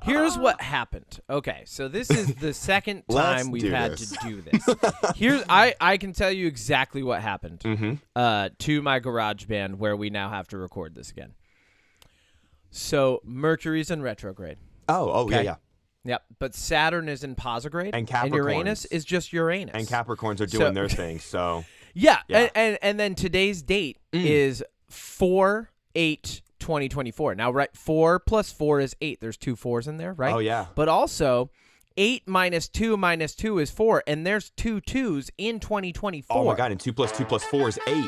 Here's what happened. Okay, so this is the second time we've had to do this. I can tell you exactly what happened to my GarageBand where we now have to record this again. So Mercury's in retrograde. Oh, okay. Yeah. Yep, but Saturn is in posigrade, and Uranus is just Uranus. And Capricorns are doing their thing, so... Yeah. And then today's date is 4/8/2024. Now, right, 4 plus 4 is 8. There's 2 4s in there, right? Oh, yeah. But also, 8 minus 2 minus 2 is 4, and there's 2 2s in 2024. Oh, my God, and 2 plus 2 plus 4 is 8.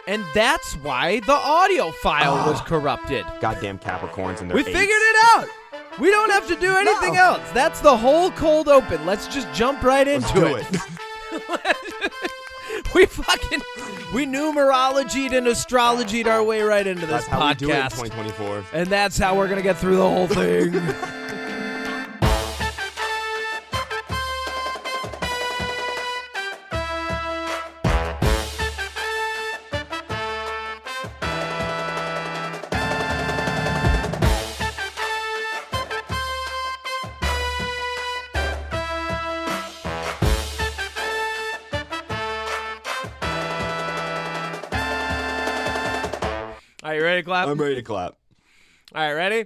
And that's why the audio file was corrupted. Goddamn Capricorns and their We figured it out. We don't have to do anything else. That's the whole cold open. Let's just jump right into it. We numerologied and astrologied our way right into this podcast. That's how we do it in 2024. And that's how we're going to get through the whole thing. Are you ready to clap? I'm ready to clap. All right, ready?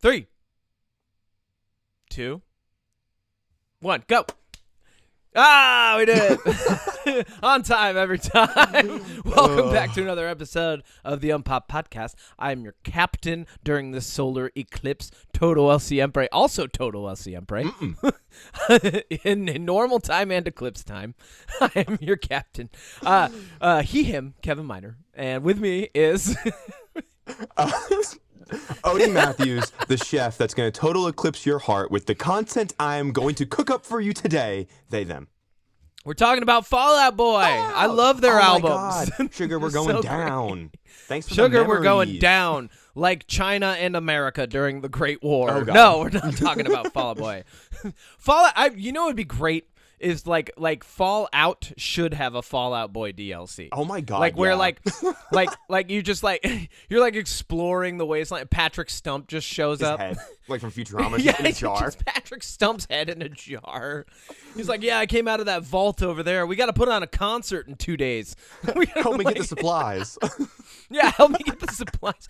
3, 2, 1, go. Ah, we did it. On time every time. Welcome back to another episode of the Unpop Podcast. I'm your captain during the solar eclipse, Toto El Siempre, also Toto El Siempre. in normal time and eclipse time, I am your captain. Him, Kevin Miner. And with me is... Odie Matthews, the chef that's going to total eclipse your heart with the content I am going to cook up for you today. They, them. We're talking about Fall Out Boy. I love their albums. My God. Sugar, we're going so down. Great. Thanks for Sugar, the we're going memories. down like China and America during the Great War. Oh, God. No, we're not talking about Fall Out Boy. Fallout. You know, what would be great is like Fallout should have a Fall Out Boy DLC. Oh my God! Like where yeah. like you just like you're like exploring the wasteland. Patrick Stump just shows His up, head, like from Futurama, yeah, in a jar. Just Patrick Stump's head in a jar. He's like, yeah, I came out of that vault over there. We got to put on a concert in 2 days. Help me get the supplies. Yeah, help me get the supplies.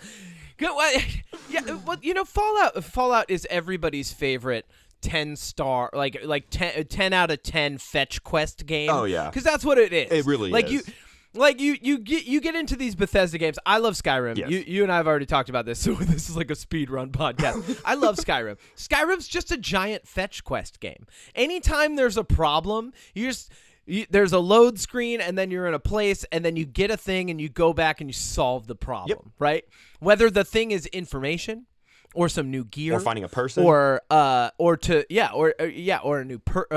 Yeah, well, you know, Fallout is everybody's favorite 10-star, like 10 out of 10 fetch quest game. Oh yeah, because that's what it is. It really is. You get into these Bethesda games. I love Skyrim. Yes. You and I have already talked about this, so this is like a speed run podcast. I love Skyrim. Skyrim's just a giant fetch quest game. Anytime there's a problem, there's a load screen, and then you're in a place, and then you get a thing, and you go back and you solve the problem. Right? Whether the thing is information, or some new gear, or finding a person, or a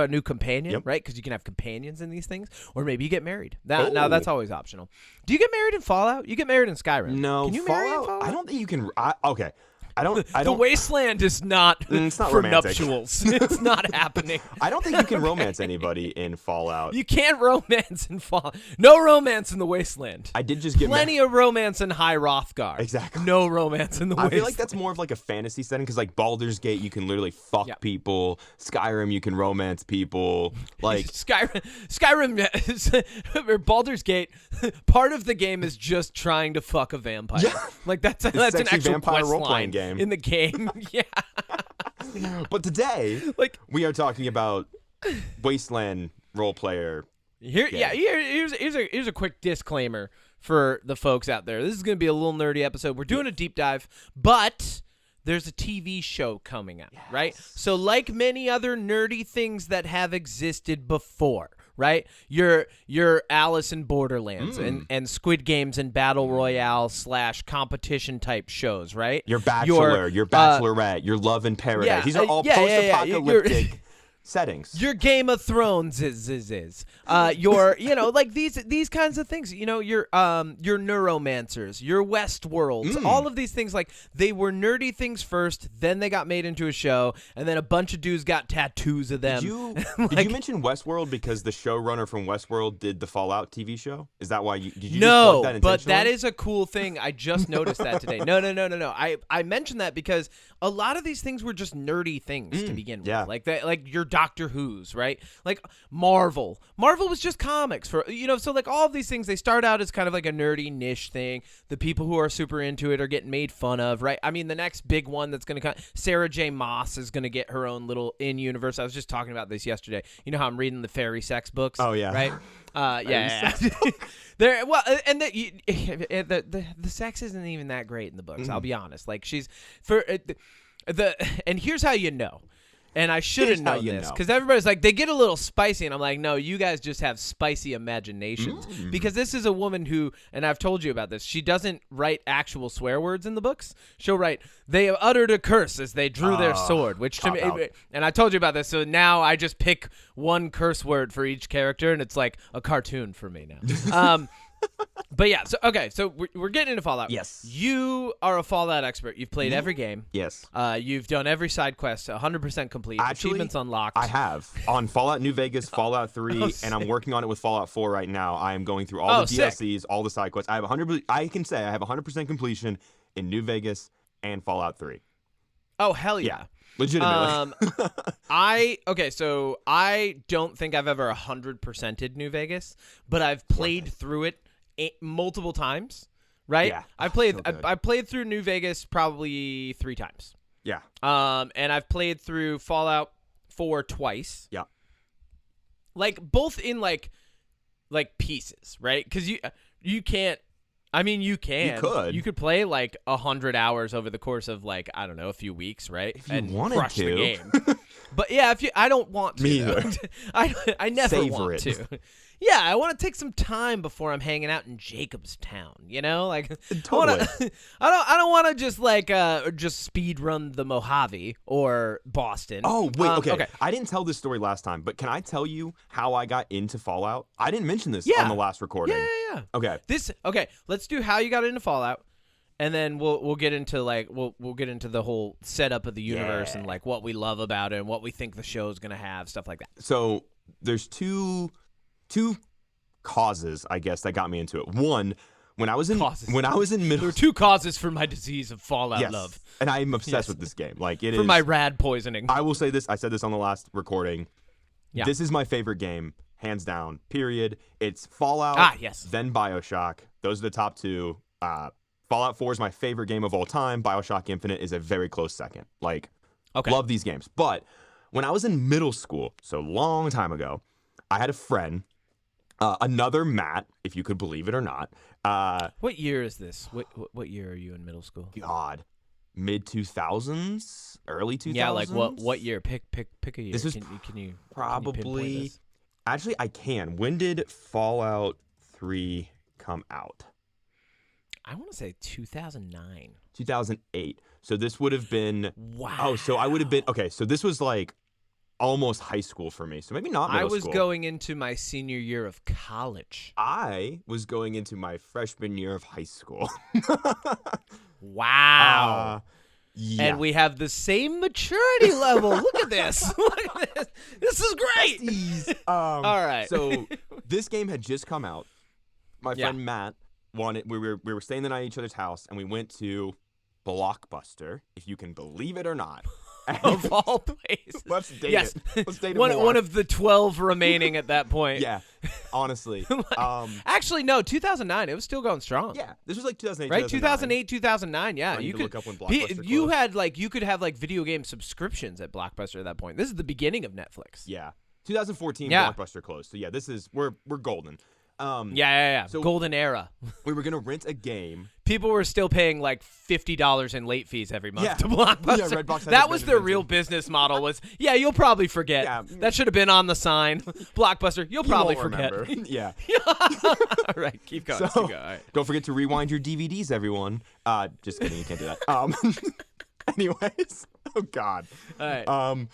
new companion, right? Because you can have companions in these things, or maybe you get married. Now that's always optional. Do you get married in Fallout? You get married in Skyrim? No, can you marry in Fallout? I don't think you can. Okay. I don't. The wasteland is not, it's not for romantic. Nuptials. It's not happening. I don't think you can romance anybody in Fallout. You can't romance in Fallout. No romance in the wasteland. I did just get plenty of romance in High Rothgar. Exactly. No romance in the wasteland. I feel like that's more of like a fantasy setting because like Baldur's Gate, you can literally fuck people. Skyrim, you can romance people. Like Skyrim, or Baldur's Gate. Part of the game is just trying to fuck a vampire. Yeah. Like that's an actual vampire quest role-playing line game in the game. Yeah. But today, we are talking about Wasteland role player. Here's a quick disclaimer for the folks out there. This is going to be a little nerdy episode. We're doing a deep dive, but there's a TV show coming out, right? So like many other nerdy things that have existed before, right? Your Alice in Borderlands and Squid Games and Battle Royale / competition type shows, right? Your Bachelor, your Bachelorette, your Love in Paradise. These are all post-apocalyptic settings. Your Game of Thrones is. Your, like these kinds of things. Your Neuromancers, your Westworlds, all of these things. Like they were nerdy things first, then they got made into a show, and then a bunch of dudes got tattoos of them. Did you mention Westworld because the showrunner from Westworld did the Fallout TV show? Is that why did you just plug that intentionally? But that is a cool thing. I just noticed that today. No. I mentioned that because a lot of these things were just nerdy things to begin with. Yeah. Like that, like your Doctor Who's, right? Like Marvel was just comics for, so like all of these things, they start out as kind of like a nerdy niche thing. The people who are super into it are getting made fun of, right? I mean, the next big one that's going to come, Sarah J. Maas is going to get her own little in-universe. I was just talking about this yesterday. You know how I'm reading the fairy sex books? Oh, yeah. Right? Yeah. There, well, and the sex isn't even that great in the books. I'll be honest. Like she's and here's how you know. And I should have known this because everybody's like, they get a little spicy. And I'm like, no, you guys just have spicy imaginations. Because this is a woman who, and I've told you about this, she doesn't write actual swear words in the books. She'll write, they uttered a curse as they drew their sword, which to me, and I told you about this. So now I just pick one curse word for each character, and it's like a cartoon for me now. But yeah, so we're getting into Fallout. Yes. You are a Fallout expert. You've played every game. Yes. You've done every side quest, 100% complete. Actually, achievements unlocked. I have. On Fallout New Vegas, Fallout 3, and I'm working on it with Fallout 4 right now. I am going through all the DLCs, all the side quests. I can say I have 100% completion in New Vegas and Fallout 3. Oh, hell yeah. Legitimately. So I don't think I've ever 100%ed New Vegas, but I've played through it multiple times, right? Yeah. I played through New Vegas probably 3 times. Yeah. And I've played through Fallout 4 twice. Yeah. Like both in like pieces, right? Because you can't. I mean, you can. You could. You could play like 100 hours over the course of like, I don't know, a few weeks, right? If you wanted crush to. the game. But yeah, I don't want to. Me either. I never Savor want it. to. Yeah, I want to take some time before I'm hanging out in Jacobstown. Like Totally. I don't want to just like just speed run the Mojave or Boston. Oh wait, okay. I didn't tell this story last time, but can I tell you how I got into Fallout? I didn't mention this on the last recording. Yeah. Okay. Let's do how you got into Fallout. And then we'll get into like we'll get into the whole setup of the universe and like what we love about it and what we think the show's gonna have, stuff like that. So there's two causes, I guess, that got me into it. One, when I was in middle, there were 2 causes for my disease of Fallout love, and I'm obsessed with this game. Like it for is my rad poisoning. I will say this. I said this on the last recording. Yeah. This is my favorite game, hands down. Period. It's Fallout. Then BioShock. Those are the top 2. Fallout 4 is my favorite game of all time. BioShock Infinite is a very close second. Like, love these games. But when I was in middle school, so long time ago, I had a friend, another Matt, if you could believe it or not. What year is this? What year are you in middle school? God, mid 2000s, early 2000s. Yeah, like what year? Pick a year. This was can you probably. Actually, I can. When did Fallout 3 come out? I want to say 2009. 2008. So this would have been. Wow. Oh, so I would have been. Okay, so this was like almost high school for me. So maybe not middle school. I was going into my senior year of college. I was going into my freshman year of high school. Wow. Yeah. And we have the same maturity level. Look at this. Look at this. This is great. All right. So this game had just come out. My friend Matt wanted. We were staying the night at each other's house, and we went to Blockbuster, if you can believe it or not. Of all places. Let's date it. Let's date it more. One of the 12 remaining at that point. Yeah, honestly. Actually, no, 2009. It was still going strong. Yeah, this was like 2008, right? 2008, 2009. Yeah, you could look up when Blockbuster you closed. had like you could have like video game subscriptions at Blockbuster at that point. This is the beginning of Netflix. Yeah, 2014 Blockbuster closed. So yeah, this is we're golden. Yeah. So golden era. We were gonna rent a game. People were still paying like $50 in late fees every month to Blockbuster. Yeah, Redbox had that was their real business model. Was you'll probably forget. Yeah. That should have been on the sign. Blockbuster, you'll probably forget. Yeah. All right, keep going. All right. Don't forget to rewind your DVDs, everyone. Just kidding, you can't do that. Anyways, oh God. All right.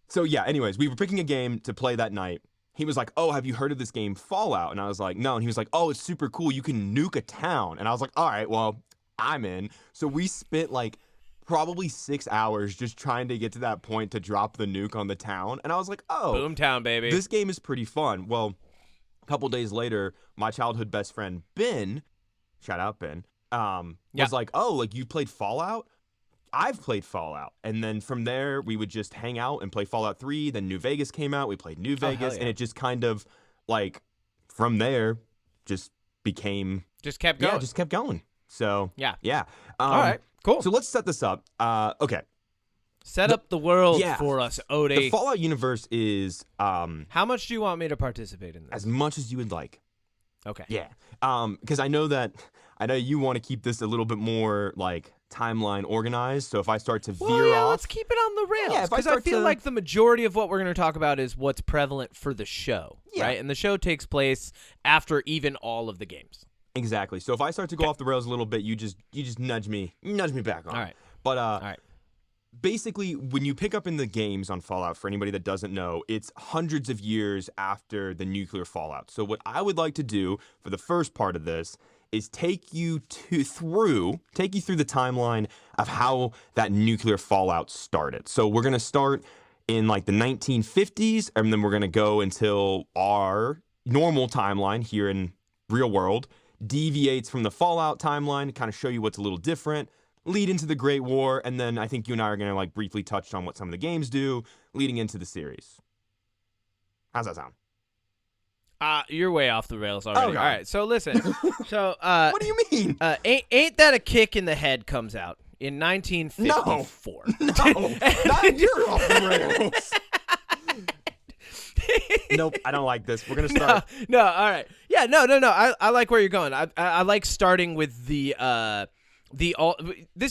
So yeah, anyways, we were picking a game to play that night. He was like, "Oh, have you heard of this game Fallout?" And I was like, "No." And he was like, "Oh, it's super cool. You can nuke a town." And I was like, "All right, well, I'm in." So we spent like probably 6 hours just trying to get to that point to drop the nuke on the town. And I was like, "Oh, Boomtown, baby. This game is pretty fun." Well, a couple days later, my childhood best friend Ben, shout out Ben, was like, "Oh, like you played Fallout?" I've played Fallout. And then from there, we would just hang out and play Fallout 3. Then New Vegas came out. We played New Vegas. And it just kind of, like, from there, just became... Just kept going. Yeah, just kept going. So, yeah. All right, cool. So let's set this up. Okay. Set up the world for us, Odie. The Fallout universe is... How much do you want me to participate in this? As much as you would like. Okay. Yeah. Because I know you want to keep this a little bit more, like... timeline organized, so if I start to veer off, let's keep it on the rails. Because I feel like the majority of what we're going to talk about is what's prevalent for the show, right? And the show takes place after even all of the games. Exactly. So if I start to go off the rails a little bit, you just nudge me back on. All right. But all right. Basically, when you pick up in the games on Fallout, for anybody that doesn't know, it's hundreds of years after the nuclear fallout. So what I would like to do for the first part of this is take you through the timeline of how that nuclear fallout started. So we're going to start in like the 1950s, and then we're going to go until our normal timeline here in real world deviates from the Fallout timeline, kind of show you what's a little different, lead into the Great War, and then I think you and I are going to like briefly touch on what some of the games do leading into the series. How's that sound? You're way off the rails already. Okay. All right, so listen. What do you mean? Ain't that a kick in the head comes out in 1954. No, you're off the rails. Nope, I don't like this. We're gonna start. No, all right. Yeah, no. I like where you're going. I like starting with this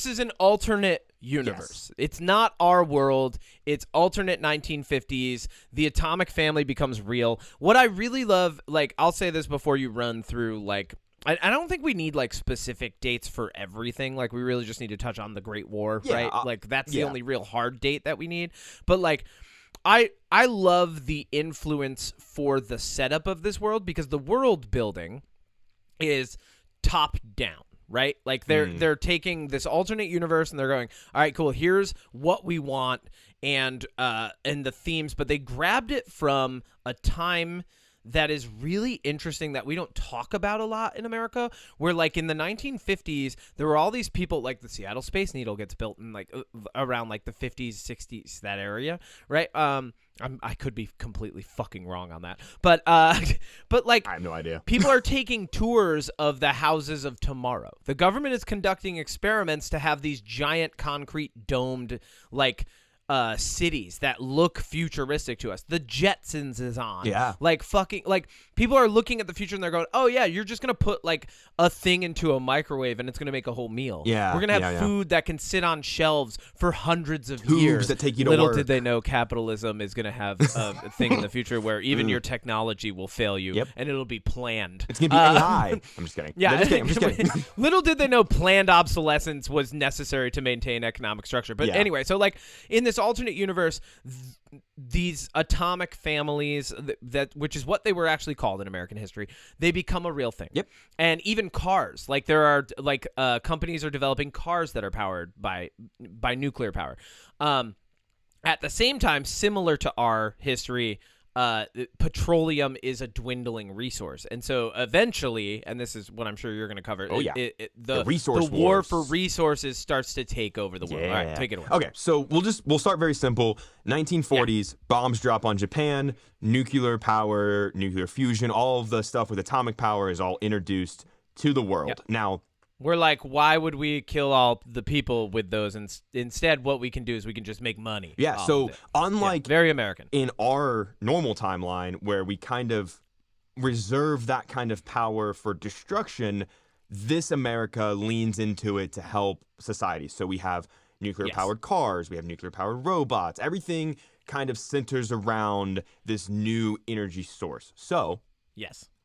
is an alternate universe. Yes. It's not our world. It's alternate 1950s. The atomic family becomes real. What I really love, like, I'll say this before you run through, like, I don't think we need, like, specific dates for everything. Like, we really just need to touch on the Great War, right? Like, that's the only real hard date that we need. But, like, I love the influence for the setup of this world because the world building is top down. Right? Like they're taking this alternate universe and they're going, all right, cool. Here's what we want and the themes, but they grabbed it from a time that is really interesting that we don't talk about a lot in America, where like in the 1950s, there were all these people, like the Seattle Space Needle gets built in like around like the 50s, 60s, that area, right? I could be completely fucking wrong on that, but like I have no idea. People are taking tours of the houses of tomorrow. The government is conducting experiments to have these giant concrete domed like cities that look futuristic to us. The Jetsons is on. Yeah. Like fucking like people are looking at the future and they're going, oh yeah, you're just gonna put like a thing into a microwave and it's gonna make a whole meal. Yeah. We're gonna have food that can sit on shelves for hundreds of Tubes years. That take you to Little work. did they know capitalism is gonna have a thing in the future where even your technology will fail you and it'll be planned. It's gonna be AI. I'm just kidding. Yeah. I'm just kidding. Little did they know planned obsolescence was necessary to maintain economic structure. But anyway, so like in this alternate universe, these atomic families that which is what they were actually called in American history, they become a real thing. Yep. And even cars, like there are like companies are developing cars that are powered by nuclear power. At the same time, similar to our history, petroleum is a dwindling resource, and so eventually, and this is what I'm sure you're going to cover. The war for resources starts to take over the world. All right, take it away. Okay, so we'll start very simple. 1940s, bombs drop on Japan, nuclear power, nuclear fusion, all of the stuff with atomic power is all introduced to the world. Now, we're like, why would we kill all the people with those? And instead, what we can do is we can just make money. Yeah, so unlike very American in our normal timeline where we kind of reserve that kind of power for destruction, this America leans into it to help society. So we have nuclear-powered cars, we have nuclear-powered robots. Everything kind of centers around this new energy source. So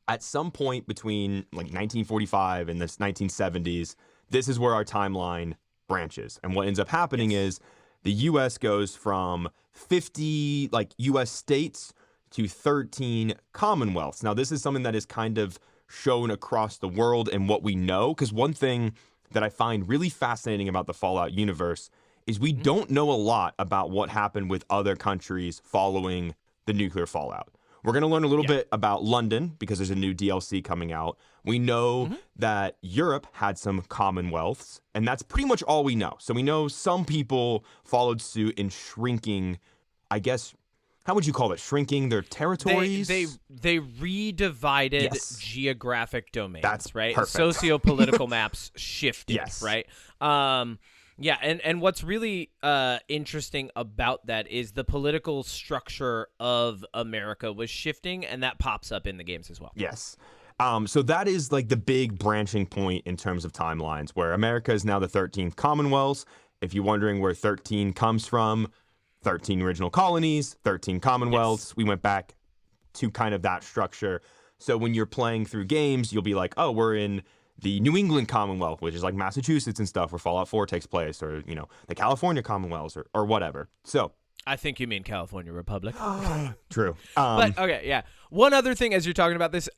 at some point between like 1945 and the 1970s, this is where our timeline branches. And what ends up happening is the U.S. goes from 50 like U.S. states to 13 commonwealths. Now, this is something that is kind of shown across the world and what we know, because one thing that I find really fascinating about the Fallout universe is we don't know a lot about what happened with other countries following the nuclear fallout. We're going to learn a little bit about London because there's a new DLC coming out. We know that Europe had some commonwealths, and that's pretty much all we know. So we know some people followed suit in shrinking, I guess, how would you call it? Shrinking their territories? They redivided geographic domains. That's right. Perfect. Socio-political maps shifted. Yes. Right. Yeah, and what's really interesting about that is the political structure of America was shifting, and that pops up in the games as well. Yes. So that is like the big branching point in terms of timelines, where America is now the 13th Commonwealth. If you're wondering where 13 comes from, 13 original colonies, 13 commonwealths. Yes. We went back to kind of that structure. So when you're playing through games, you'll be like, oh, we're in the New England Commonwealth, which is like Massachusetts and stuff, where Fallout 4 takes place, or, you know, the California Commonwealths or whatever. So I think you mean California Republic. True. But okay, yeah. One other thing as you're talking about this,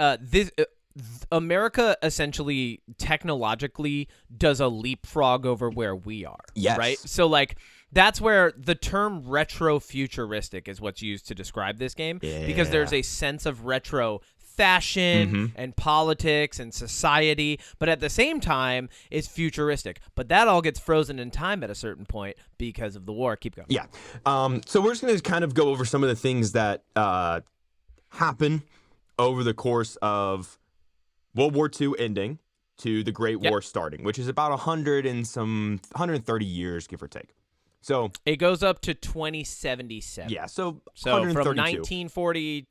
America essentially technologically does a leapfrog over where we are. Yes. Right? So like that's where the term retro futuristic is what's used to describe this game, because there's a sense of retro fashion and politics and society, but at the same time it's futuristic. But that all gets frozen in time at a certain point because of the war. Keep going. Yeah. So we're just going to kind of go over some of the things that happen over the course of World War II ending to the Great War starting, which is about 130 years, give or take. So it goes up to 2077. Yeah, so from 1940,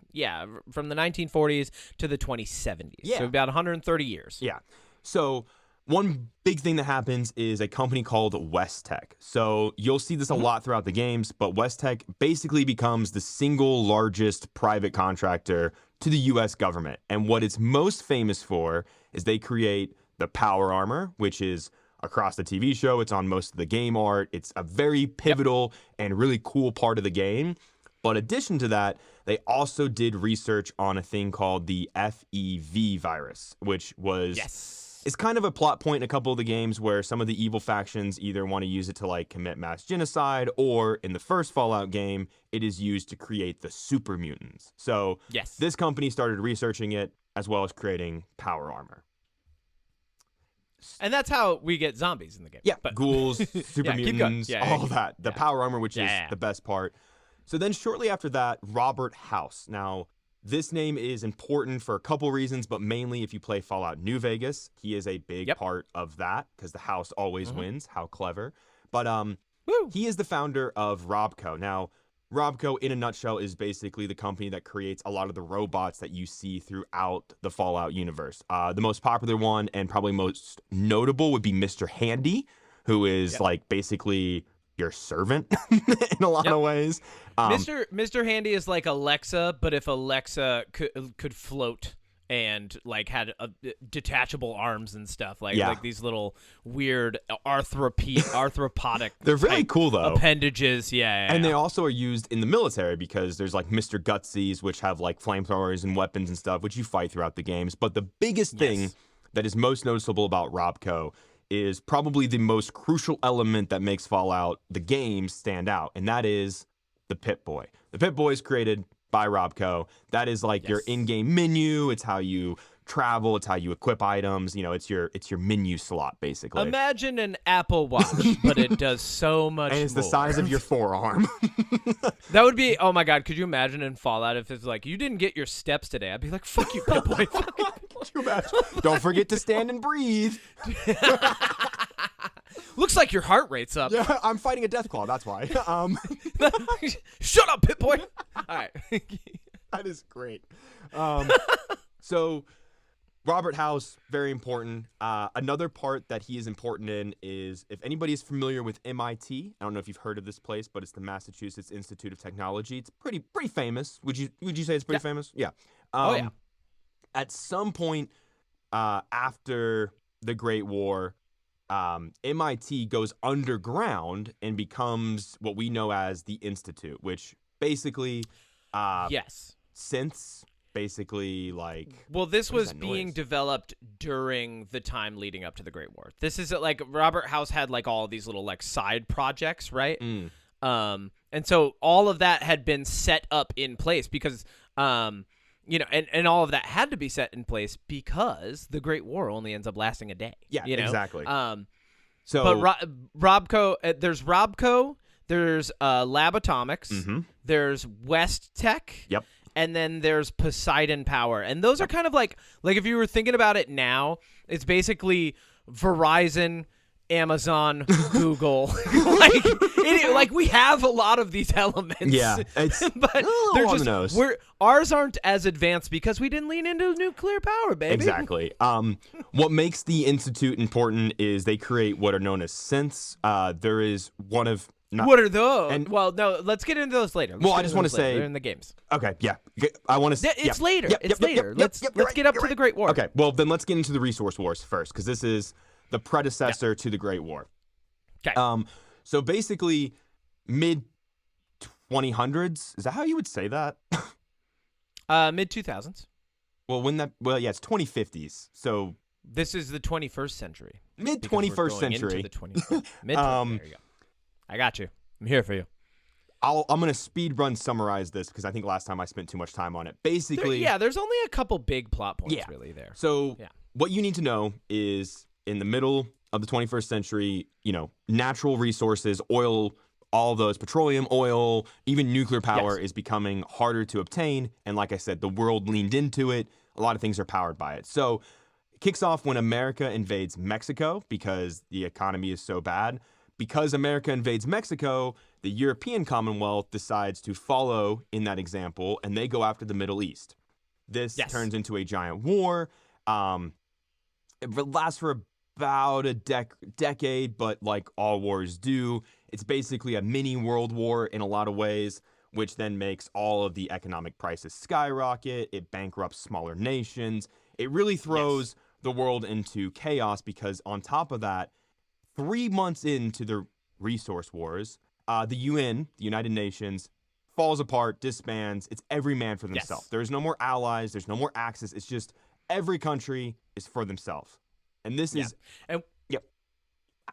from the 1940s to the 2070s. Yeah. So about 130 years. Yeah. So one big thing that happens is a company called West Tech. So you'll see this a lot throughout the games, but West Tech basically becomes the single largest private contractor to the U.S. government. And what it's most famous for is they create the Power Armor, which is across the TV show. It's on most of the game art. It's a very pivotal and really cool part of the game. But in addition to that, they also did research on a thing called the FEV virus, which was it's kind of a plot point in a couple of the games where some of the evil factions either want to use it to like commit mass genocide, or in the first Fallout game, it is used to create the super mutants. So this company started researching it as well as creating Power Armor. And that's how we get zombies in the game. Yeah, but ghouls, super mutants, all that. The Power Armor, which is the best part. So then shortly after that, Robert House. Now, this name is important for a couple reasons, but mainly if you play Fallout New Vegas, he is a big part of that because the house always wins. How clever. But he is the founder of Robco. Now, Robco, in a nutshell, is basically the company that creates a lot of the robots that you see throughout the Fallout universe. The most popular one and probably most notable would be Mr. Handy, who is like basically your servant in a lot of ways. Mr. Handy is like Alexa, but if Alexa could float and like had detachable arms and stuff, like these little weird arthropodic. They're really cool though. Appendages, and they also are used in the military because there's like Mr. Gutsies, which have like flamethrowers and weapons and stuff, which you fight throughout the games. But the biggest thing that is most noticeable about Robco is probably the most crucial element that makes Fallout the game stand out, and that is the Pip-Boy. The Pip-Boy is created by Robco. That is like your in-game menu. It's how you travel. It's how you equip items. You know, it's your menu slot basically. Imagine an Apple Watch, but it does so much. And it's more. The size of your forearm. That would be. Oh my God! Could you imagine in Fallout if it's like you didn't get your steps today? I'd be like, "Fuck you, Pip-Boy." Could you imagine? Don't forget to stand and breathe. Looks like your heart rate's up. Yeah, I'm fighting a death claw. That's why. Shut up, Pip-Boy. All right. That is great. So Robert House, very important. Another part that he is important in is if anybody is familiar with MIT. I don't know if you've heard of this place, but it's the Massachusetts Institute of Technology. It's pretty famous. Would you say it's pretty famous? Yeah. At some point after the Great War, MIT goes underground and becomes what we know as the Institute, which basically, yes, synths basically like. Well, this was being developed during the time leading up to the Great War. This is like Robert House had like all these little like side projects, right? And so all of that had been set up in place because, you know, and all of that had to be set in place because the Great War only ends up lasting a day. Yeah, you know? Exactly. But Robco, there's Robco, there's Lab Atomics, there's West Tech. Yep. And then there's Poseidon Power. And those are kind of like if you were thinking about it now, it's basically Verizon, Amazon, Google. like we have a lot of these elements. Yeah. It's but they're just ours aren't as advanced because we didn't lean into nuclear power, baby. Exactly. What makes the Institute important is they create what are known as synths. There is one of what are those? Well, no, let's get into those later. I just want to say they're in the games. Okay, yeah. I want to. It's later. It's later. Let's get up to the Great War. Okay, well then let's get into the Resource Wars first because this is the predecessor to the Great War. Okay. So basically, mid 2000s. Is that how you would say that? Mid 2000s. Well, yeah, it's 2050s. So this is the 21st century. Mid 21st century. Into the 20th. Mid. There you go. I got you. I'm here for you. I'm going to speed run summarize this because I think last time I spent too much time on it. Basically, there's only a couple big plot points really there. So what you need to know is in the middle of the 21st century, you know, natural resources, oil, all those, petroleum, oil, even nuclear power is becoming harder to obtain. And like I said, the world leaned into it. A lot of things are powered by it. So it kicks off when America invades Mexico because the economy is so bad. Because America invades Mexico, the European Commonwealth decides to follow in that example, and they go after the Middle East. This turns into a giant war. It lasts for about a decade, but like all wars do, it's basically a mini world war in a lot of ways, which then makes all of the economic prices skyrocket. It bankrupts smaller nations. It really throws the world into chaos because on top of that, 3 months into the Resource Wars, the UN, the United Nations, falls apart, disbands. It's every man for themselves. There's no more allies. There's no more axis. It's just every country is for themselves. And this is... And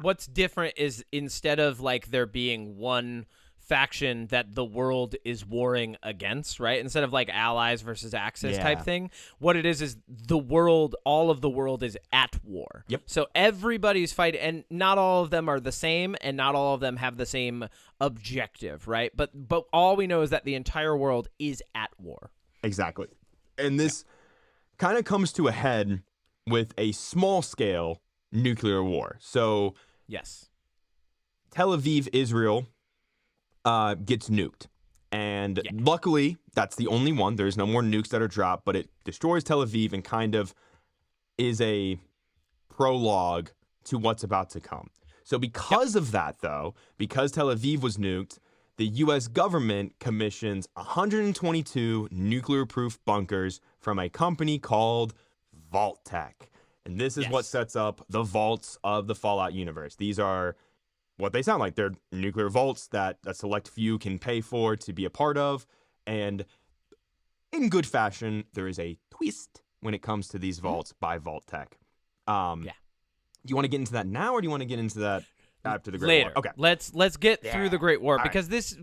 what's different is instead of like there being one faction that the world is warring against, right? Instead of like allies versus axis type thing, what it is the world, all of the world is at war. Yep. So everybody's fighting, and not all of them are the same, and not all of them have the same objective, right? But all we know is that the entire world is at war. Exactly. And this kind of comes to a head with a small-scale nuclear war. So Tel Aviv, Israel, gets nuked. And luckily, that's the only one. There's no more nukes that are dropped, but it destroys Tel Aviv and kind of is a prologue to what's about to come. So because of that, though, because Tel Aviv was nuked, the U.S. government commissions 122 nuclear-proof bunkers from a company called Vault-Tec. And this is what sets up the vaults of the Fallout universe. These are what they sound like. They're nuclear vaults that a select few can pay for to be a part of. And in good fashion, there is a twist when it comes to these vaults by Vault-Tec. Do you want to get into that now, or do you want to get into that after the Great War? Okay. Let's get through the Great War because this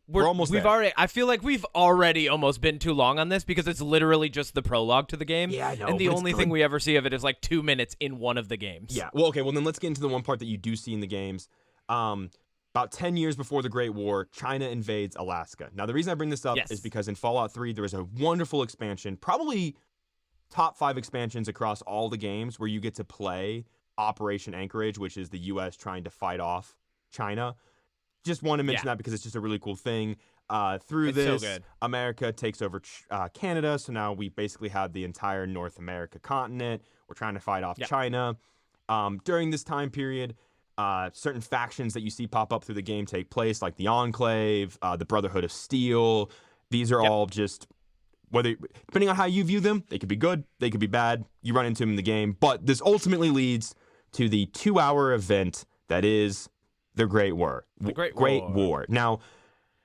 we're almost we've there. Already I feel like we've already almost been too long on this because it's literally just the prologue to the game. Yeah, I know. And the only thing we ever see of it is like 2 minutes in one of the games. Yeah. Well, okay. Well, then let's get into the one part that you do see in the games. About 10 years before the Great War, China invades Alaska. Now, the reason I bring this up is because in Fallout 3, there was a wonderful expansion, probably top 5 expansions across all the games where you get to play Operation Anchorage, which is the U.S. trying to fight off China. Just want to mention that because it's just a really cool thing. Through this, America takes over Canada, so now we basically have the entire North America continent. We're trying to fight off China. During this time period, certain factions that you see pop up through the game take place, like the Enclave, the Brotherhood of Steel. These are all just, depending on how you view them, they could be good, they could be bad. You run into them in the game. But this ultimately leads to the 2-hour event that is the Great War. The Great War. Now,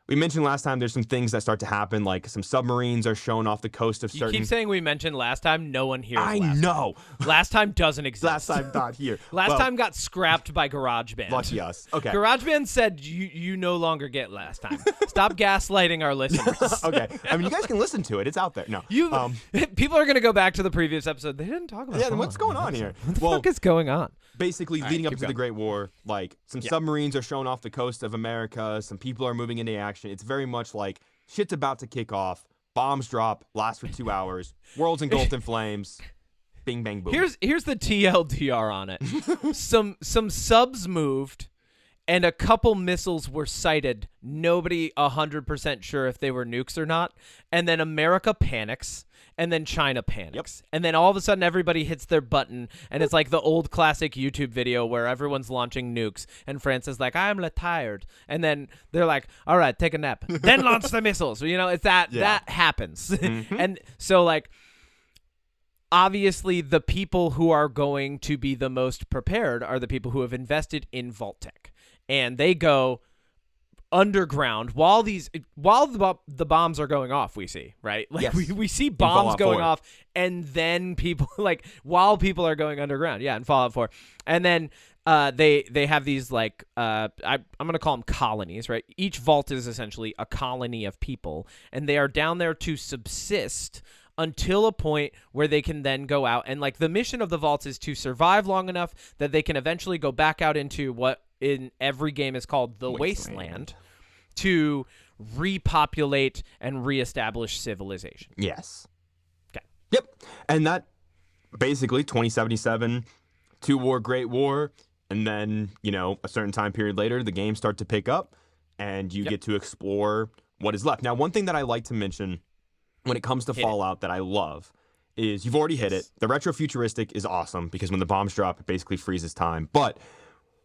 we mentioned last time there's some things that start to happen, like some submarines are shown off the coast of certain... You keep saying we mentioned last time. No one hears I last know. Time. Last time doesn't exist. Last time not here. Last time got scrapped by GarageBand. Lucky us. Okay. GarageBand said you no longer get last time. Stop gaslighting our listeners. Okay. I mean, you guys can listen to it. It's out there. No. People are going to go back to the previous episode. They didn't talk about Yeah, what's going on here? What the fuck is going on? Basically, leading up to the Great War, like some submarines are shown off the coast of America. Some people are moving into action. It's very much like shit's about to kick off. Bombs drop, last for 2 hours. World's engulfed in flames. Bing, bang, boom. Here's the TLDR on it. some subs moved, and a couple missiles were sighted. Nobody 100% sure if they were nukes or not. And then America panics. And then China panics. Yep. And then all of a sudden everybody hits their button, and it's like the old classic YouTube video where everyone's launching nukes, and France is like, I'm tired. And then they're like, all right, take a nap. Then launch the missiles. You know, it's that happens. Mm-hmm. And so like, obviously the people who are going to be the most prepared are the people who have invested in Vault-Tec. And they go underground while the bombs are going off. We see, right? Like yes. we see bombs going off, and then people like while people are going underground. Yeah, in Fallout 4, and then they have these like I'm gonna call them colonies, right? Each vault is essentially a colony of people, and they are down there to subsist until a point where they can then go out, and like the mission of the vaults is to survive long enough that they can eventually go back out into what in every game is called the wasteland to repopulate and reestablish civilization. Yes. Okay. Yep. And that basically 2077, two-war Great War, and then, you know, a certain time period later, the games start to pick up, and you get to explore what is left. Now, one thing that I like to mention when it comes to Fallout that I love is you've already hit it. The retrofuturistic is awesome because when the bombs drop, it basically freezes time. But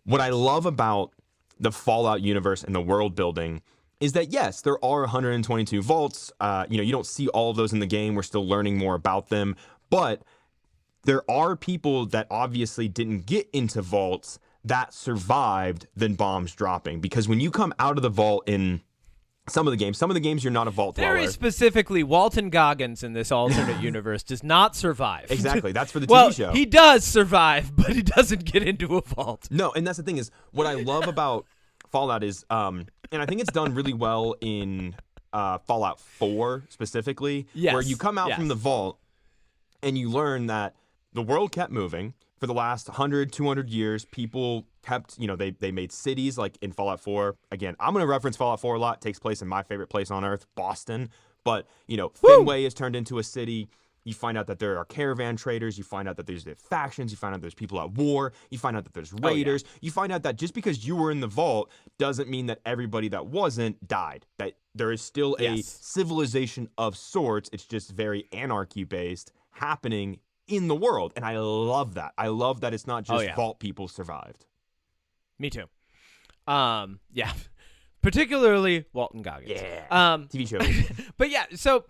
what I love about the Fallout universe and the world building is that, yes, there are 122 vaults. You don't see all of those in the game. We're still learning more about them. But there are people that obviously didn't get into vaults that survived than bombs dropping. Because when you come out of the vault in some of the games, you're not a vault dweller. Very specifically, Walton Goggins in this alternate universe does not survive. Exactly. That's for the TV show. He does survive, but he doesn't get into a vault. No, and that's the thing is, what I love about Fallout is, and I think it's done really well in Fallout 4 specifically, where you come out from the vault and you learn that the world kept moving. For the last 100, 200 years, people kept, they made cities like in Fallout 4. Again, I'm going to reference Fallout 4 a lot. It takes place in my favorite place on Earth, Boston. But, Fenway is turned into a city. You find out that there are caravan traders. You find out that there's factions. You find out there's people at war. You find out that there's raiders. You find out that just because you were in the vault doesn't mean that everybody that wasn't died. That there is still a civilization of sorts. It's just very anarchy-based happening in the world, and I love that. I love that it's not just vault people survived. Me too. Particularly Walton Goggins. Yeah. TV show. But yeah, so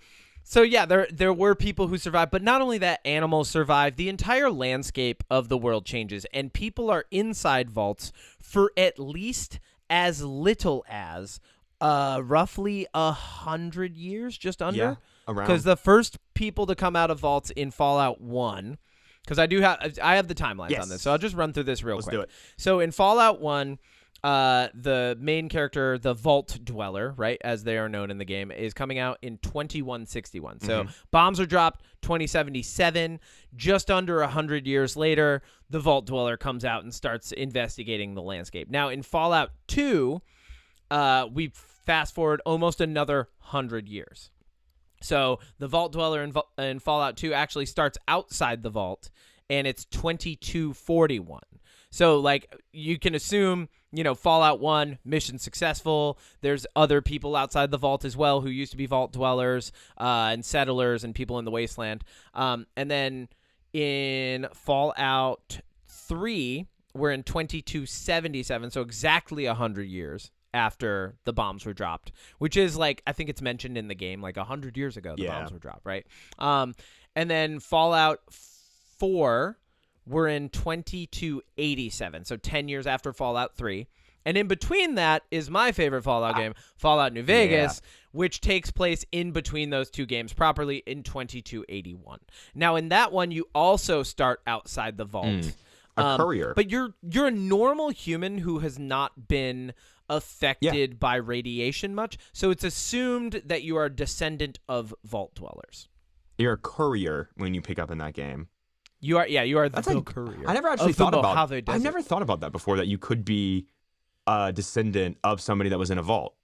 yeah, there were people who survived, but not only that, animals survived. The entire landscape of the world changes, and people are inside vaults for at least as little as roughly 100 years, just under. Yeah. Because the first people to come out of vaults in Fallout 1, because I have the timelines on this, so I'll just run through this real quick. Let's do it. So in Fallout 1, the main character, the Vault Dweller, right, as they are known in the game, is coming out in 2161. So bombs are dropped 2077. Just under 100 years later, the Vault Dweller comes out and starts investigating the landscape. Now in Fallout 2, we fast forward almost another 100 years. So the Vault Dweller in Fallout 2 actually starts outside the vault, and it's 2241. So, like, you can assume, Fallout 1, mission successful. There's other people outside the vault as well who used to be vault dwellers and settlers and people in the wasteland. And then in Fallout 3, we're in 2277, so exactly 100 years after the bombs were dropped, which is like, I think it's mentioned in the game, like 100 years ago the bombs were dropped, right? And then Fallout 4, we're in 2287, so 10 years after Fallout 3. And in between that is my favorite Fallout game, Fallout New Vegas, which takes place in between those two games properly in 2281. Now, in that one, you also start outside the vault. A courier. But you're a normal human who has not been affected by radiation much, so it's assumed that you are a descendant of vault dwellers. You're a courier when you pick up in that game. You are the courier. I never actually thought about I've never thought about that before, that you could be a descendant of somebody that was in a vault.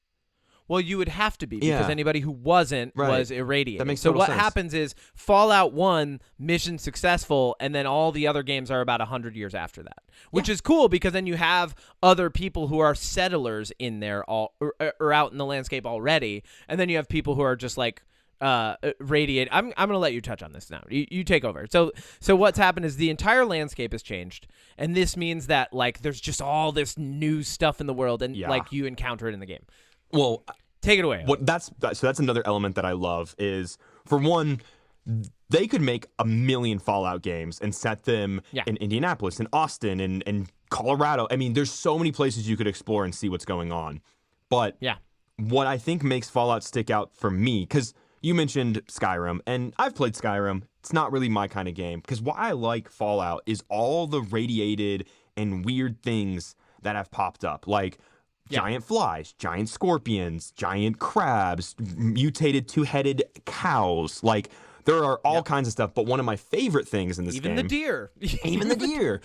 Well, you would have to be, because anybody who wasn't was irradiated. That makes so what sense. happens is Fallout 1, mission successful, and then all the other games are about 100 years after that, which is cool, because then you have other people who are settlers in there or out in the landscape already, and then you have people who are just like radiate. I'm going to let you touch on this now. You take over. So what's happened is the entire landscape has changed, and this means that like there's just all this new stuff in the world, and like you encounter it in the game. Well, take it away. So that's another element that I love is, for one, they could make a million Fallout games and set them in Indianapolis, in Austin, and Colorado. I mean, there's so many places you could explore and see what's going on. But what I think makes Fallout stick out for me, because you mentioned Skyrim, and I've played Skyrim. It's not really my kind of game, because what I like Fallout is all the radiated and weird things that have popped up, like giant flies, giant scorpions, giant crabs, mutated two-headed cows. Like, there are all kinds of stuff, but one of my favorite things in this game... Even the deer. Even the deer.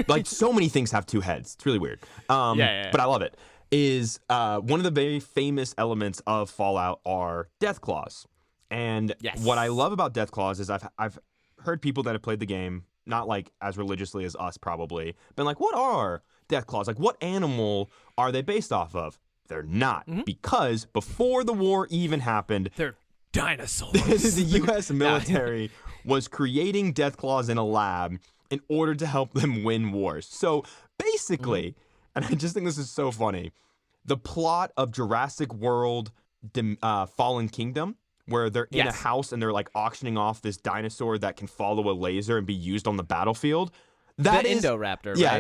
Like, so many things have two heads. It's really weird. But I love it. Is one of the very famous elements of Fallout are death claws. And what I love about death claws is I've heard people that have played the game, not like as religiously as us probably, been like, what are death claws? Like, what animal are they based off of? They're not, because before the war even happened, they're dinosaurs. The U.S. military was creating death claws in a lab in order to help them win wars. So basically, and I just think this is so funny, the plot of Jurassic World Fallen Kingdom, where they're in a house and they're like auctioning off this dinosaur that can follow a laser and be used on the battlefield. That is Indoraptor, right? Yeah,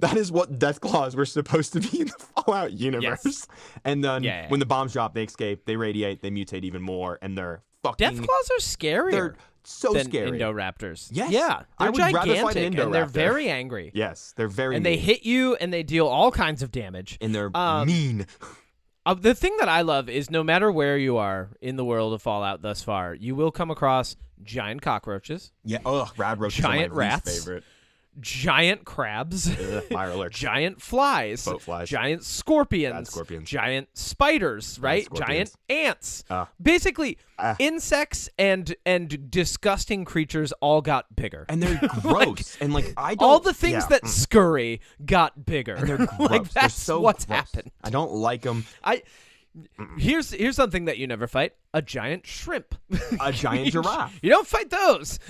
that is what death claws were supposed to be in the Fallout universe. Yes. And then when the bombs drop, they escape, they radiate, they mutate even more, and they're fucking... Death claws are scarier. They're so than scary. Indoraptors. Yes. Yeah. I They're would rather fight gigantic, an and they're Indoraptor. very angry. Yes, they're very And mean. they hit you, and they deal all kinds of damage. And they're mean. The thing that I love is no matter where you are in the world of Fallout thus far, you will come across giant cockroaches. Yeah, rad roaches giant are my least rats. favorite. Giant crabs, fire alert. Giant flies, Boat flies, giant scorpions, bad scorpions, giant spiders, right? Giant ants. Basically, insects and disgusting creatures all got bigger, and they're gross. And like all the things that scurry got bigger, and they're gross. Like that's so what's gross. happened. I don't like them. Here's something that you never fight: a giant shrimp, a giant giraffe. You don't fight those.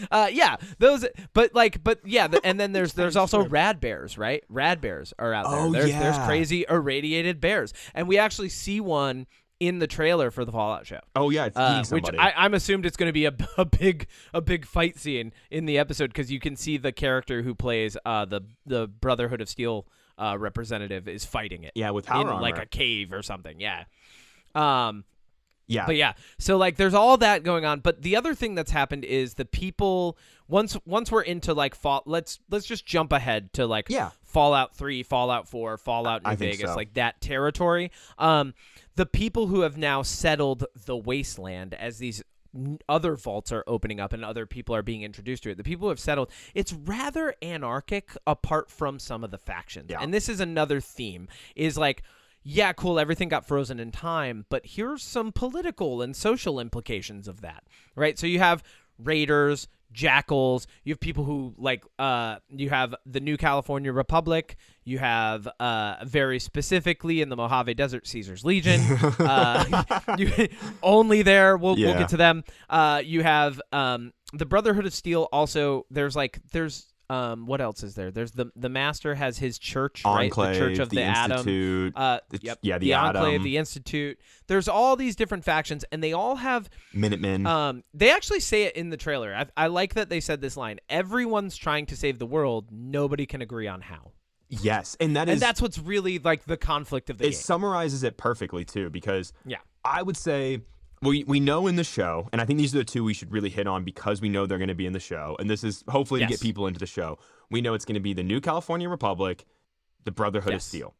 Those. And then there's also rad bears, right? Rad bears are out there. There's crazy irradiated bears, and we actually see one in the trailer for the Fallout show. Oh yeah, it's eating somebody. Which I'm assumed it's going to be a big fight scene in the episode, because you can see the character who plays the Brotherhood of Steel representative is fighting it. Yeah, with power in armor. like a cave or something. Yeah. But so like there's all that going on, but the other thing that's happened is the people once we're into like let's just jump ahead to like Fallout 3, Fallout 4, Fallout New Vegas, like that territory. The people who have now settled the wasteland as these other vaults are opening up and other people are being introduced to it. The people who have settled, it's rather anarchic apart from some of the factions. Yeah. And this is another theme, is like, yeah, cool, everything got frozen in time, but here's some political and social implications of that, right? So you have raiders, jackals, you have people who like, you have the New California Republic, you have very specifically in the Mojave Desert, Caesar's Legion, only there, we'll get to them. You have the Brotherhood of Steel also, there's what else is there? There's the Master has his church, Enclave, right? The Church of the Institute, Atom. The Enclave, the Institute. There's all these different factions, and they all have Minutemen. They actually say it in the trailer. I like that they said this line: "Everyone's trying to save the world. Nobody can agree on how." Yes, and that's what's really like the conflict of the game. It summarizes it perfectly too, because yeah, I would say. We know in the show, and I think these are the two we should really hit on because we know they're going to be in the show, and this is hopefully to get people into the show. We know it's going to be the New California Republic, the Brotherhood of Steel,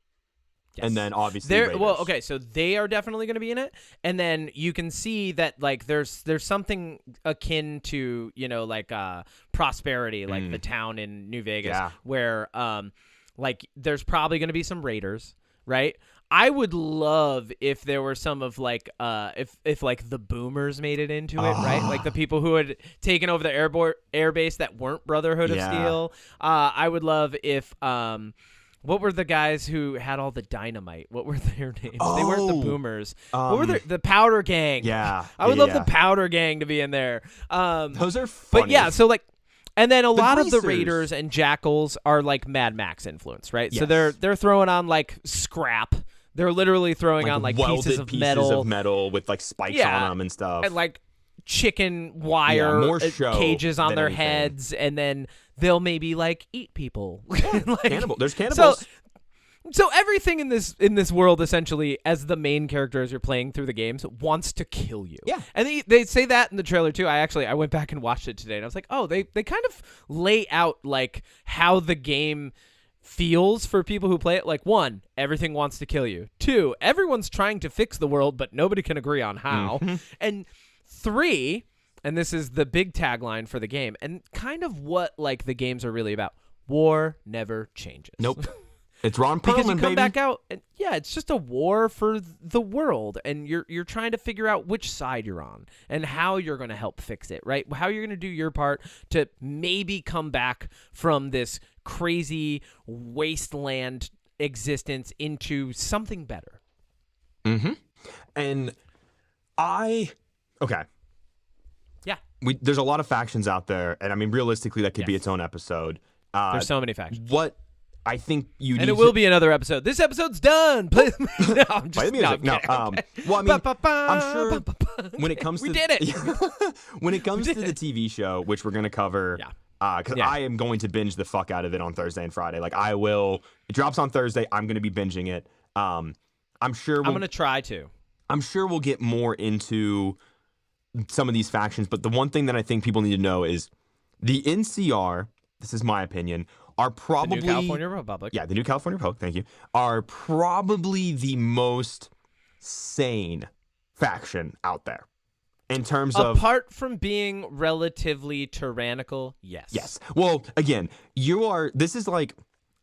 and then obviously Raiders. Well, okay, so they are definitely going to be in it, and then you can see that like there's something akin to like Prosperity, like the town in New Vegas, where like there's probably going to be some Raiders, right? I would love if there were some of like if like the boomers made it into it, right? Like the people who had taken over the air base that weren't Brotherhood of Steel. I would love if what were the guys who had all the dynamite? What were their names? They weren't the boomers. What were the Powder Gang? Yeah. I would love the Powder Gang to be in there. Those are funny. But yeah, so like and then a lot of the Raiders and Jackals are like Mad Max influence, right? Yes. So they're throwing on like scrap. They're literally throwing on like pieces of metal with like spikes on them and stuff, and like chicken wire more show cages on their anything. heads, and then they'll maybe like eat people. Cannibal. There's cannibals. So everything in this world, essentially, as the main character as you're playing through the games, wants to kill you. Yeah. And they say that in the trailer too. I went back and watched it today, and I was like, oh, they kind of lay out like how the game feels for people who play it. Like, 1, everything wants to kill you. 2, everyone's trying to fix the world, but nobody can agree on how. And 3, and this is the big tagline for the game, and kind of what like the games are really about: war never changes. Nope. It's Ron Perlman, because you come baby. back out, and it's just a war for the world, and you're trying to figure out which side you're on and how you're going to help fix it, right? How you're going to do your part to maybe come back from this crazy wasteland existence into something better. And yeah, there's a lot of factions out there, and I mean realistically that could be its own episode. There's so many factions. What I think you need, and it will be another episode. This episode's done. Play the music. No, well, I mean, I'm sure when it comes to did it. When it comes to the TV show, which we're gonna cover, because I am going to binge the fuck out of it on Thursday and Friday. Like I will. It drops on Thursday. I'm gonna be binging it. I'm sure. I'm gonna try to. I'm sure we'll get more into some of these factions, but the one thing that I think people need to know is the NCR. This is my opinion. Are probably the New California Republic. Yeah, the New California Republic, thank you. Are probably the most sane faction out there. In terms of apart from being relatively tyrannical, yes. Yes. Well, again, this is like,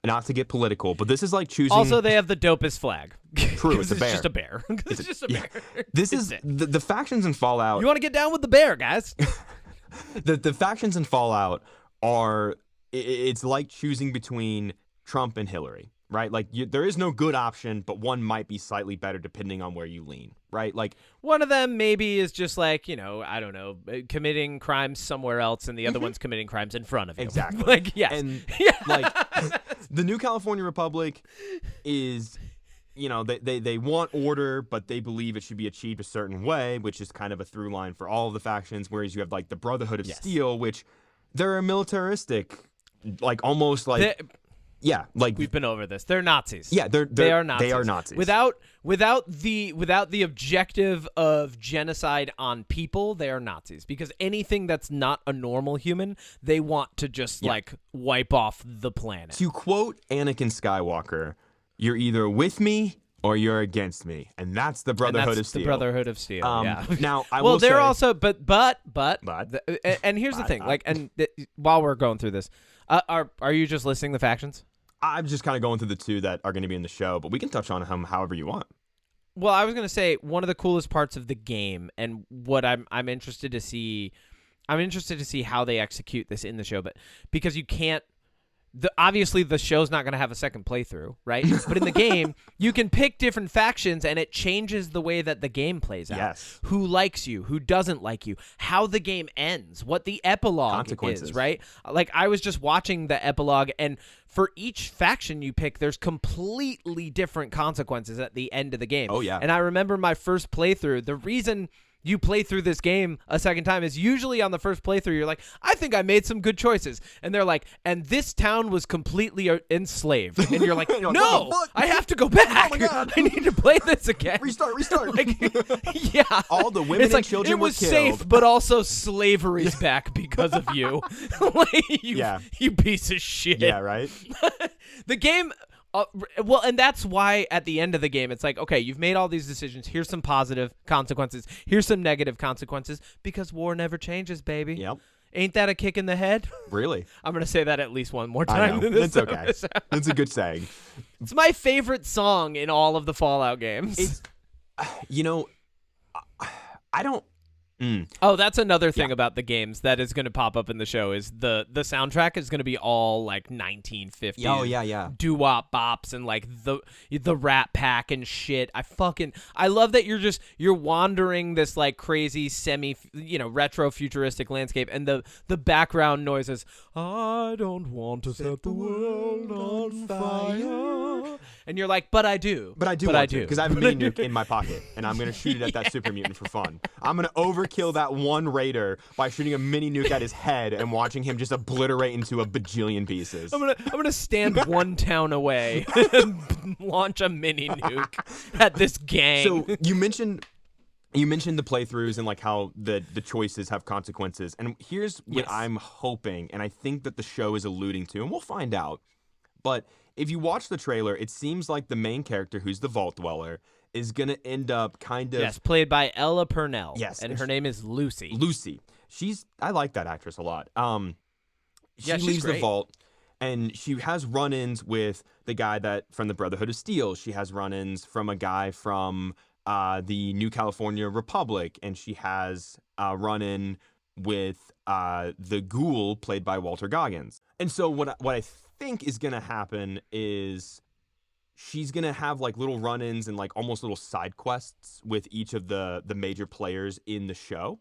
not to get political, but this is like choosing. Also, they have the dopest flag. True, it's a bear. Just a bear. It's just a bear. This is the factions in Fallout. You want to get down with the bear, guys? The factions in Fallout are. It's like choosing between Trump and Hillary, right? Like there is no good option, but one might be slightly better depending on where you lean, right? Like one of them maybe is just like, I don't know, committing crimes somewhere else, and the other one's committing crimes in front of you. Exactly. Like, yes. And like the New California Republic is, they want order, but they believe it should be achieved a certain way, which is kind of a through line for all of the factions. Whereas you have like the Brotherhood of Steel, which they're a militaristic. Like almost like like we've been over this. They're Nazis. Yeah, they are Nazis. They are Nazis. Without the objective of genocide on people, they are Nazis. Because anything that's not a normal human, they want to just like wipe off the planet. To quote Anakin Skywalker, "You're either with me or you're against me," and that's the Brotherhood of Steel. The Brotherhood of Steel. Yeah. Now, well, they're say, also, and here's the thing. Like, while we're going through this. Are you just listing the factions? I'm just kind of going through the two that are going to be in the show, but we can touch on them however you want. Well, I was going to say one of the coolest parts of the game, and what I'm interested to see how they execute this in the show, but because you can't obviously the show's not going to have a second playthrough, right? But in the game, you can pick different factions, and it changes the way that the game plays out. Yes. Who likes you, who doesn't like you, how the game ends, what the epilogue is, right? Like, I was just watching the epilogue, and for each faction you pick, there's completely different consequences at the end of the game. Oh, yeah. And I remember my first playthrough, the reason you play through this game a second time is usually on the first playthrough, you're like, I think I made some good choices. And they're like, and this town was completely enslaved. And you're like, no, I have to go back. Oh my God. I need to play this again. Restart. Like, yeah. All the women and children were killed. It was safe, but also slavery's back because of you. Like, you piece of shit. Yeah, right? The game... well, and that's why at the end of the game, it's like, okay, you've made all these decisions. Here's some positive consequences. Here's some negative consequences, because war never changes, baby. Yep. Ain't that a kick in the head? Really? I'm going to say that at least one more time. I know. It's okay. It's a good saying. It's my favorite song in all of the Fallout games. It's, I don't... Oh, that's another thing about the games that is going to pop up in the show is the soundtrack is going to be all like 1950s. Oh, yeah. Doo-wop bops and like the Rat Pack and shit. I love that you're wandering this like crazy retro futuristic landscape, and the background noises, I don't want to set the world on fire. And you're like, but I do. But I do because I have a mini nuke in my pocket, and I'm going to shoot it at that super mutant for fun. I'm going to overkill that one raider by shooting a mini nuke at his head and watching him just obliterate into a bajillion pieces. I'm gonna stand one town away and launch a mini nuke at this gang. So you mentioned the playthroughs and like how the choices have consequences, and here's what I'm hoping, and I think that the show is alluding to, and we'll find out. But if you watch the trailer, it seems like the main character, who's the Vault Dweller, is going to end up kind of... Yes, played by Ella Purnell. Yes. And her name is Lucy. Lucy. I like that actress a lot. She leaves the vault, and she has run-ins with the guy from the Brotherhood of Steel. She has run-ins from a guy from the New California Republic, and she has a run-in with the Ghoul, played by Walter Goggins. And so what I think is going to happen is she's going to have like little run-ins and like almost little side quests with each of the major players in the show.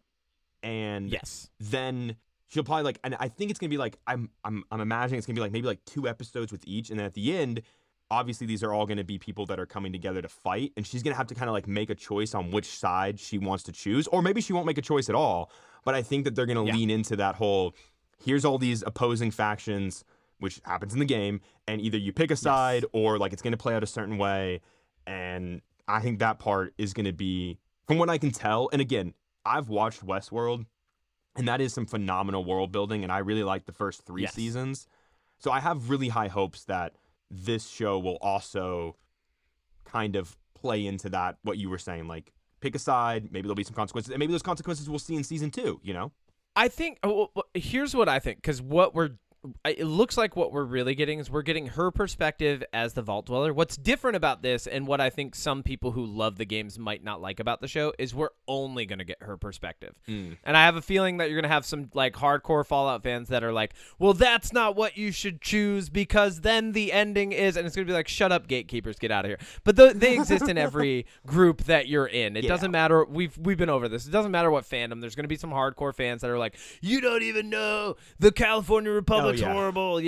And then she'll probably like, and I think it's going to be like, I'm imagining it's going to be like maybe like 2 episodes with each. And then at the end, obviously these are all going to be people that are coming together to fight. And she's going to have to kind of like make a choice on which side she wants to choose. Or maybe she won't make a choice at all. But I think that they're going to lean into that whole, here's all these opposing factions, which happens in the game, and either you pick a side or like it's going to play out a certain way. And I think that part is going to be, from what I can tell, and again, I've watched Westworld, and that is some phenomenal world building, and I really like the first 3 seasons. So I have really high hopes that this show will also kind of play into that, what you were saying, like pick a side, maybe there'll be some consequences, and maybe those consequences we'll see in season 2, you know? I think, here's what I think, because it looks like what we're really getting is we're getting her perspective as the Vault Dweller. What's different about this, and what I think some people who love the games might not like about the show, is we're only going to get her perspective. And I have a feeling that you're going to have some like hardcore Fallout fans that are like, well, that's not what you should choose, because then the ending is, and it's going to be like, shut up, gatekeepers, get out of here. But they exist in every group that you're in. It doesn't matter. We've been over this. It doesn't matter what fandom. There's going to be some hardcore fans that are like, you don't even know the California Republic. Horrible,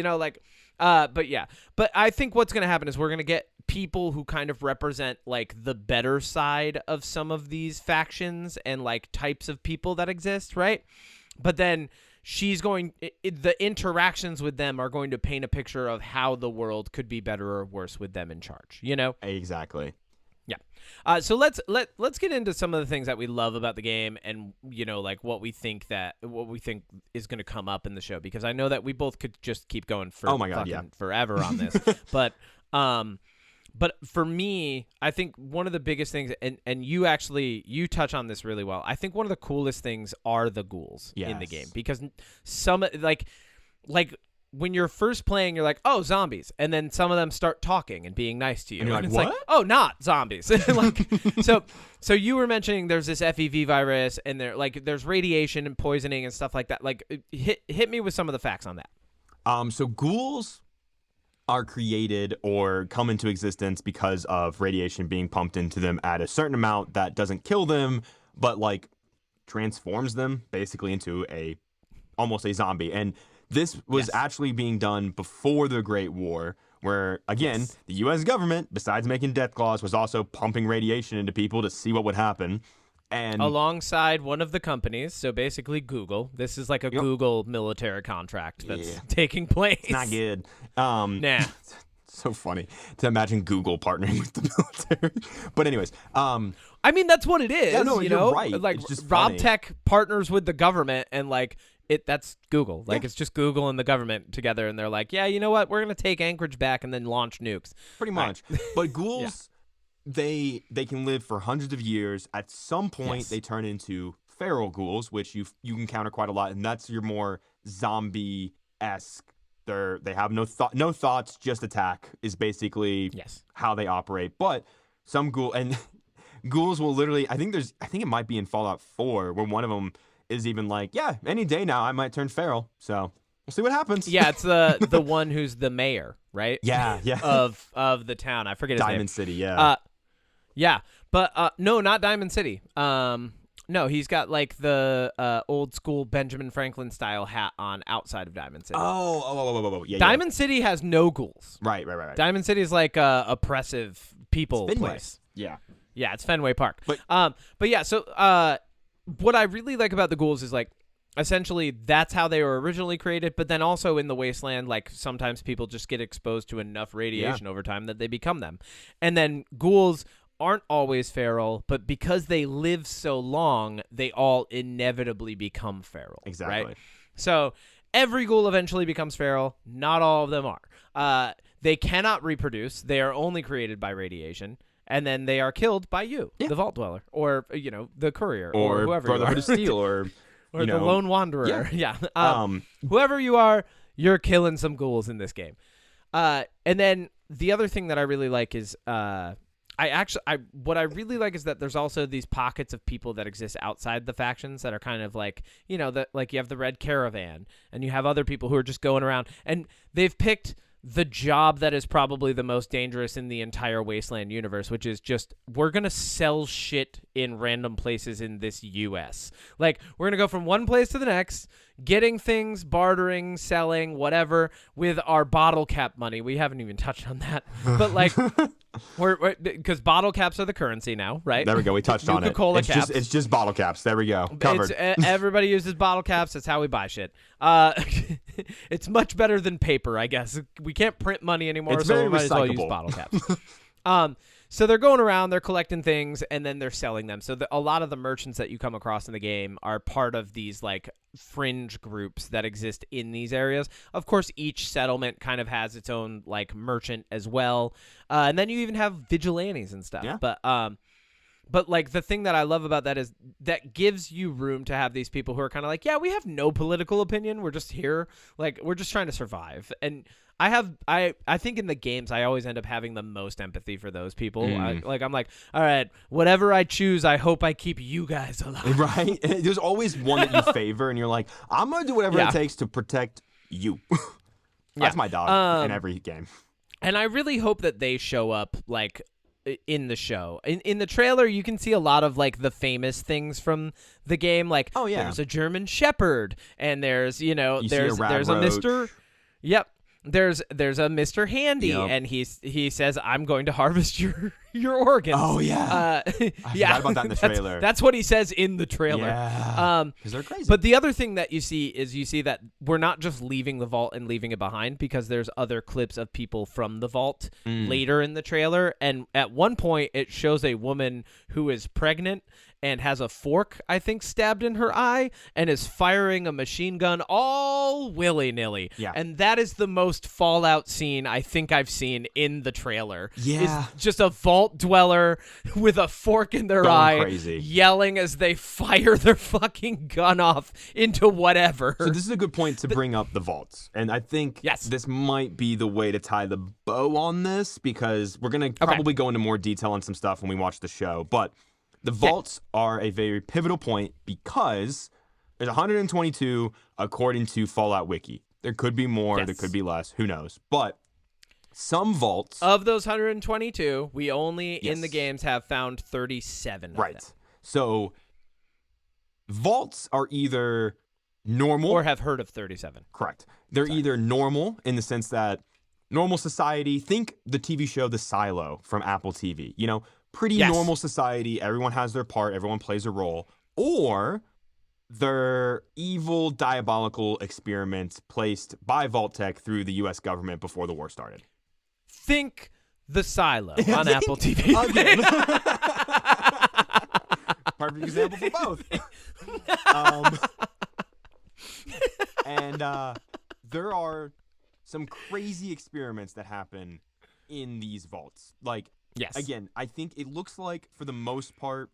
but I think what's going to happen is we're going to get people who kind of represent like the better side of some of these factions and like types of people that exist, right? But then the interactions with them are going to paint a picture of how the world could be better or worse with them in charge, you know? Exactly. Yeah. So let's get into some of the things that we love about the game, and like what we think is going to come up in the show, because I know that we both could just keep going for forever on this. But for me, I think one of the biggest things, and you touch on this really well. I think one of the coolest things are the ghouls in the game, because some like when you're first playing, you're like, oh, zombies. And then some of them start talking and being nice to you. And you're like, it's what? Like, oh, not zombies. Like, so you were mentioning there's this FEV virus, and there's radiation and poisoning and stuff like that. Like, hit me with some of the facts on that. So ghouls are created or come into existence because of radiation being pumped into them at a certain amount that doesn't kill them, but like transforms them basically into almost a zombie. And this was actually being done before the Great War, where, again, the U.S. government, besides making death claws, was also pumping radiation into people to see what would happen. And alongside one of the companies, so basically Google. This is like a Google military contract that's taking place. It's not good. Nah. So funny to imagine Google partnering with the military. But anyways, I mean, that's what it is. Yeah, no, you you're know? right. Like it's just Rob funny. Tech partners with the government, and like that's Google. Like it's just Google and the government together, and they're like, yeah, you know what? We're gonna take Anchorage back and then launch nukes. Pretty much. Right. But ghouls, they can live for hundreds of years. At some point, they turn into feral ghouls, which you encounter quite a lot, and that's your more zombie-esque. They have no thoughts, just attack is basically how they operate. But some ghouls will literally. I think it might be in Fallout 4 where one of them is even like, yeah, any day now I might turn feral. So we'll see what happens. Yeah, it's the one who's the mayor, right? Yeah. of the town. I forget his name. Diamond City. Yeah. But no, not Diamond City. No, he's got like the old school Benjamin Franklin style hat on outside of Diamond City. Oh. Yeah. Diamond City has no ghouls. Right. Diamond City is like a oppressive people place. Yeah. Yeah, it's Fenway Park. But yeah, so what I really like about the ghouls is like essentially that's how they were originally created, but then also in the wasteland, like sometimes people just get exposed to enough radiation over time that they become them. And then ghouls aren't always feral, but because they live so long, they all inevitably become feral. Exactly. Right? So every ghoul eventually becomes feral. Not all of them are. They cannot reproduce. They are only created by radiation. And then they are killed by you, the Vault Dweller, or the Courier, or whoever Brotherhood of Steel, or the Lone Wanderer. Yeah. Whoever you are, you're killing some ghouls in this game. And then the other thing that I really like is what I really like is that there's also these pockets of people that exist outside the factions that are kind of like, like you have the Red Caravan, and you have other people who are just going around, and they've picked the job that is probably the most dangerous in the entire Wasteland universe, which is just, we're going to sell shit in random places in this U.S. Like, we're going to go from one place to the next, getting things, bartering, selling, whatever, with our bottle cap money. We haven't even touched on that. But, like, because bottle caps are the currency now, right? There we go. We touched on it. Caps. It's just bottle caps. There we go. Covered. Everybody uses bottle caps. That's how we buy shit. It's much better than paper, I guess. We can't print money anymore, so we might as well use bottle caps. So they're going around, they're collecting things, and then they're selling them. So a lot of the merchants that you come across in the game are part of these like fringe groups that exist in these areas. Of course, each settlement kind of has its own like merchant as well. And then you even have vigilantes and stuff. Yeah. But like the thing that I love about that is that gives you room to have these people who are kind of like, yeah, we have no political opinion. We're just here. Like, we're just trying to survive. And I think in the games, I always end up having the most empathy for those people. I'm like, all right, whatever I choose, I hope I keep you guys alive. Right? There's always one that you favor, and you're like, I'm going to do whatever it takes to protect you. That's my dog in every game. And I really hope that they show up, like, in the show. In the trailer, you can see a lot of like the famous things from the game, like there's a German Shepherd, and there's there's a Mr. Yep. There's a Mr. Handy, and he says, I'm going to harvest your organs. Oh yeah, I forgot about that in the trailer. That's what he says in the trailer. Yeah, because they're crazy. But the other thing that you see that we're not just leaving the vault and leaving it behind, because there's other clips of people from the vault later in the trailer, and at one point it shows a woman who is pregnant and has a fork, I think, stabbed in her eye, and is firing a machine gun all willy-nilly. Yeah. And that is the most Fallout scene I think I've seen in the trailer. Yeah. Is just a vault dweller with a fork in their eye, crazy, yelling as they fire their fucking gun off into whatever. So this is a good point to bring up the vaults. And I think this might be the way to tie the bow on this, because we're going to probably go into more detail on some stuff when we watch the show. But the vaults are a very pivotal point, because there's 122 according to Fallout Wiki. There could be more, there could be less, who knows. But Some vaults. Of those 122, we only in the games have found 37 right. of them. So vaults are either normal. Or have heard of 37. Correct. They're either normal in the sense that normal society, think the TV show The Silo from Apple TV. You know, pretty normal society. Everyone has their part. Everyone plays a role. Or they're evil, diabolical experiments placed by Vault-Tec through the U.S. government before the war started. Think The Silo on Apple TV. Perfect example for both. And there are some crazy experiments that happen in these vaults. Like, again, I think it looks like, for the most part,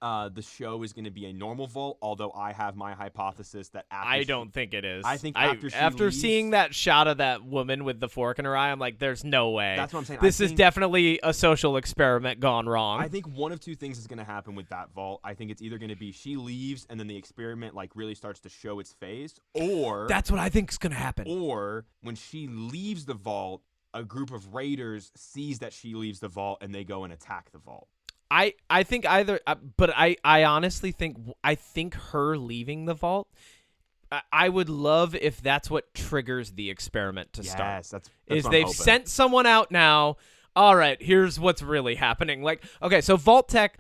the show is going to be a normal vault, although I have my hypothesis that I don't think it is. I think after seeing that shot of that woman with the fork in her eye, I'm like, there's no way. That's what I'm saying. This is definitely a social experiment gone wrong. I think one of two things is going to happen with that vault. I think it's either going to be she leaves and then the experiment like really starts to show its face, or that's what I think is going to happen. Or when she leaves the vault, a group of raiders sees that she leaves the vault and they go and attack the vault. I think either, but I honestly think her leaving the vault, I would love if that's what triggers the experiment to start. Yes, that's is what they've I'm hoping. Sent someone out now. All right, here's what's really happening. Like, okay, so Vault-Tec,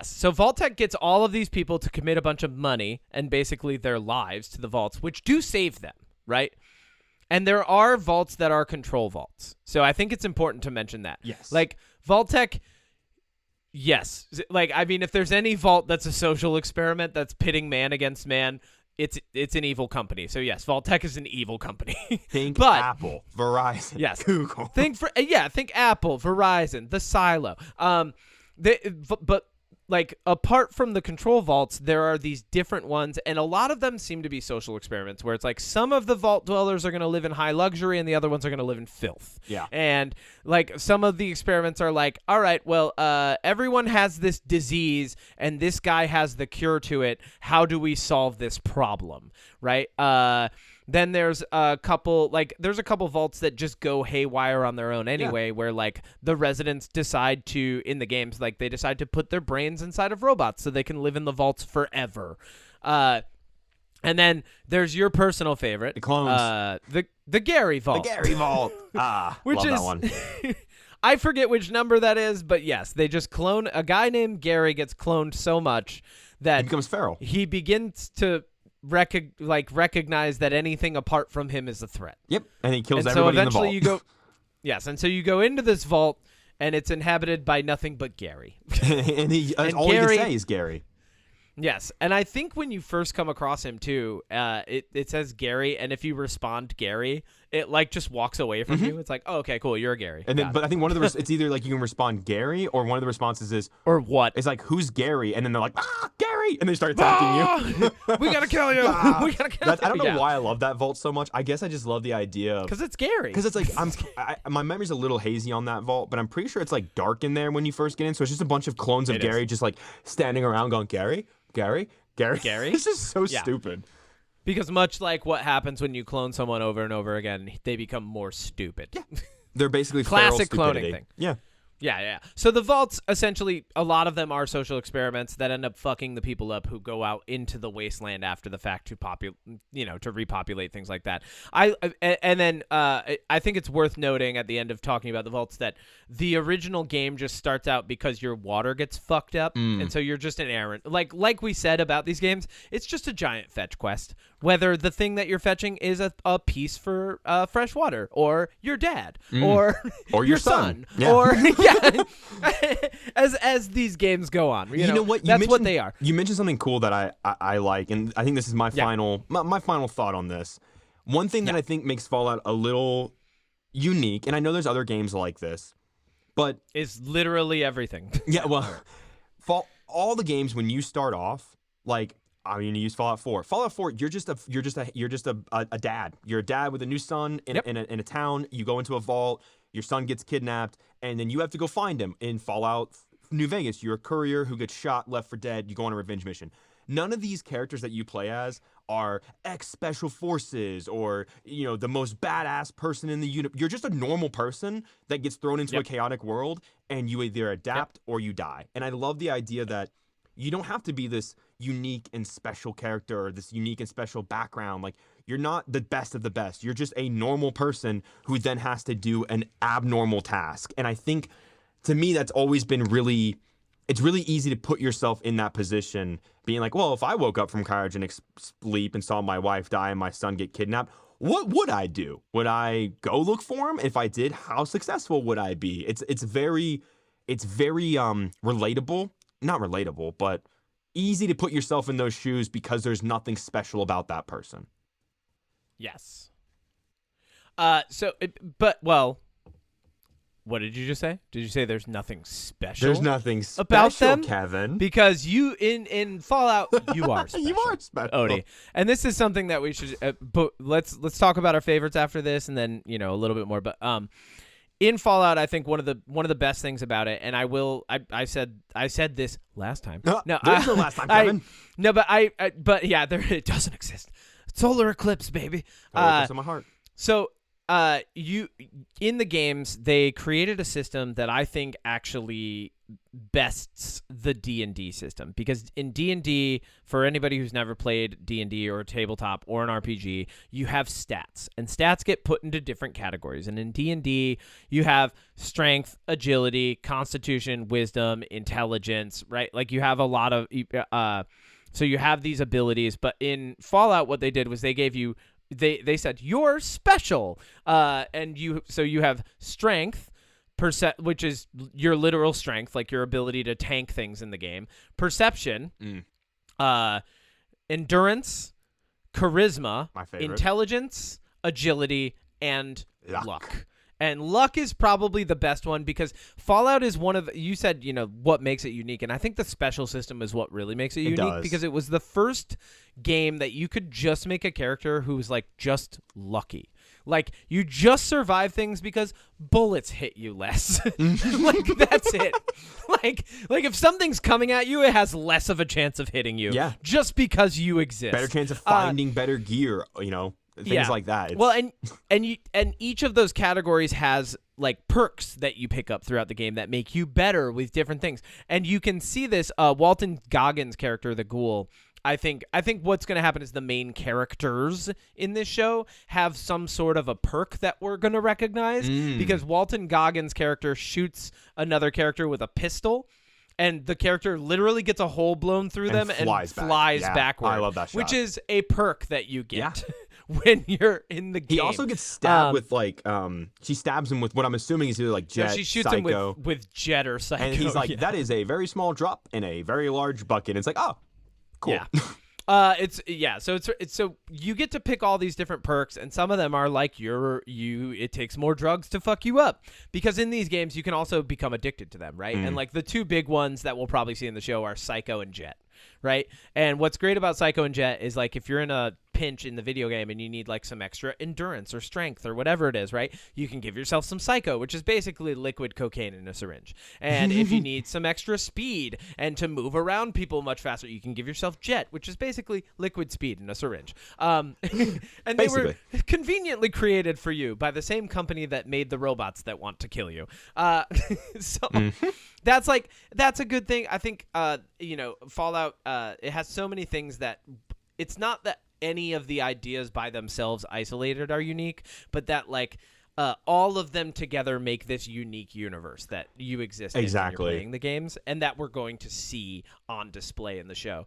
so Vault-Tec gets all of these people to commit a bunch of money and basically their lives to the vaults, which do save them, right? And there are vaults that are control vaults. So I think it's important to mention that. Yes. Like, Vault-Tec, yes. Like, I mean, if there's any vault that's a social experiment that's pitting man against man, it's an evil company. So, yes, Vault-Tec is an evil company. Think Apple, Verizon, Google. Think Apple, Verizon, The Silo. But like, apart from the control vaults, there are these different ones, and a lot of them seem to be social experiments where it's like some of the vault dwellers are going to live in high luxury and the other ones are going to live in filth. Yeah. And like some of the experiments are like, all right, well, everyone has this disease and this guy has the cure to it. How do we solve this problem? Right? Then there's a couple vaults that just go haywire on their own anyway, where like the residents decide to, in the games, like they decide to put their brains inside of robots so they can live in the vaults forever. And then there's your personal favorite, the clones, the Gary Vault. The Gary Vault. Which love is that one. I forget which number that is, but yes, they just clone a guy named Gary gets cloned so much that he becomes feral. He begins to recognize that anything apart from him is a threat. Yep, and he kills and everybody so eventually in the vault. And so you go into this vault, and it's inhabited by nothing but Gary. and all Gary, he can say is Gary. Yes, and I think when you first come across him too, it says Gary, and if you respond Gary, it like just walks away from you. It's like, oh, okay, cool, you're Gary. And then, but I think one of the it's either like you can respond Gary, or one of the responses is or what? It's like, who's Gary? And then they're like, Gary, and they start attacking you. We gotta kill you. We gotta kill you. I don't know why I love that vault so much. I guess I just love the idea of because it's Gary. Because it's like my memory's a little hazy on that vault, but I'm pretty sure it's like dark in there when you first get in. So it's just a bunch of clones of Gary just like standing around going Gary. It's just so stupid. Because much like what happens when you clone someone over and over again, they become more stupid. Yeah. They're basically classic cloning thing. Yeah. Yeah. So the vaults, essentially, a lot of them are social experiments that end up fucking the people up who go out into the wasteland after the fact to repopulate things like that. I think it's worth noting at the end of talking about the vaults that the original game just starts out because your water gets fucked up, and so you're just an errand. Like we said about these games, it's just a giant fetch quest. Whether the thing that you're fetching is a piece for fresh water, or your dad, or your son. Or as these games go on, you know what? That's what they are. You mentioned something cool that I like, and I think this is my final thought on this. One thing that I think makes Fallout a little unique, and I know there's other games like this, but it's literally everything. Yeah, well, all the games when you start off, like I'm going to use Fallout 4. Fallout 4, you're just a dad. You're a dad with a new son in a town. You go into a vault. Your son gets kidnapped, and then you have to go find him. In Fallout New Vegas, you're a courier who gets shot, left for dead. You go on a revenge mission. none of these characters that you play as are ex special forces or, the most badass person in the universe. You're just a normal person that gets thrown into a chaotic world, and you either adapt or you die. And I love the idea that you don't have to be this unique and special character or this unique and special background. Like, you're not the best of the best. You're just a normal person who then has to do an abnormal task. And I think, to me, that's always been it's really easy to put yourself in that position, being like, well, if I woke up from cryogenic sleep and saw my wife die and my son get kidnapped, what would I do? Would I go look for him? If I did, how successful would I be? It's very relatable. Not relatable, but easy to put yourself in those shoes because there's nothing special about that person. Yes. What did you just say? Did you say there's nothing special? There's nothing special about them, Kevin. Because you in Fallout, you are special. You are special, Odie. And this is something that we should. But let's talk about our favorites after this, and then a little bit more. But in Fallout, I think one of the best things about it, and I said this last time. No, there's no last time, Kevin. But yeah, it doesn't exist. Solar eclipse, baby. Eclipse in my heart. So. You in the games, they created a system that I think actually bests the D&D system, because in D&D, for anybody who's never played D&D or a tabletop or an RPG, you have stats, and stats get put into different categories. And in D&D, you have strength, agility, constitution, wisdom, intelligence, right? Like, you have a lot of so you have these abilities. But in Fallout, what they did was they gave you They said you're special, and you have strength, which is your literal strength, like your ability to tank things in the game. Perception, endurance, charisma, my favorite, intelligence, agility, and luck. And luck is probably the best one, because Fallout is one of, you said, what makes it unique. And I think the special system is what really makes it unique, because it was the first game that you could just make a character who was like just lucky. Like, you just survive things because bullets hit you less. Like, that's it. Like if something's coming at you, it has less of a chance of hitting you. Yeah. Just because you exist. Better chance of finding better gear, things like that. Well, and each of those categories has like perks that you pick up throughout the game that make you better with different things. And you can see this Walton Goggins' character, the Ghoul. I think what's going to happen is the main characters in this show have some sort of a perk that we're going to recognize, because Walton Goggins' character shoots another character with a pistol, and the character literally gets a hole blown through them and flies backward. I love that shot. Which is a perk that you get when you're in the game. He also gets stabbed with she stabs him with what I'm assuming is either like Jet, she shoots Psycho. him with Jet or Psycho. And he's like, that is a very small drop in a very large bucket. And it's like, oh, cool. Yeah. So you get to pick all these different perks, and some of them are like it takes more drugs to fuck you up, because in these games you can also become addicted to them, right? And like the two big ones that we'll probably see in the show are Psycho and Jet, right? And what's great about Psycho and Jet is, like, if you're in a pinch in the video game and you need like some extra endurance or strength or whatever it is, right, you can give yourself some Psycho, which is basically liquid cocaine in a syringe. And if you need some extra speed and to move around people much faster, you can give yourself Jet, which is basically liquid speed in a syringe. And they were conveniently created for you by the same company that made the robots that want to kill you. That's a good thing. I think Fallout, it has so many things that it's not that any of the ideas by themselves isolated are unique, but that like all of them together make this unique universe that you exist in when you're playing the games, and that we're going to see on display in the show.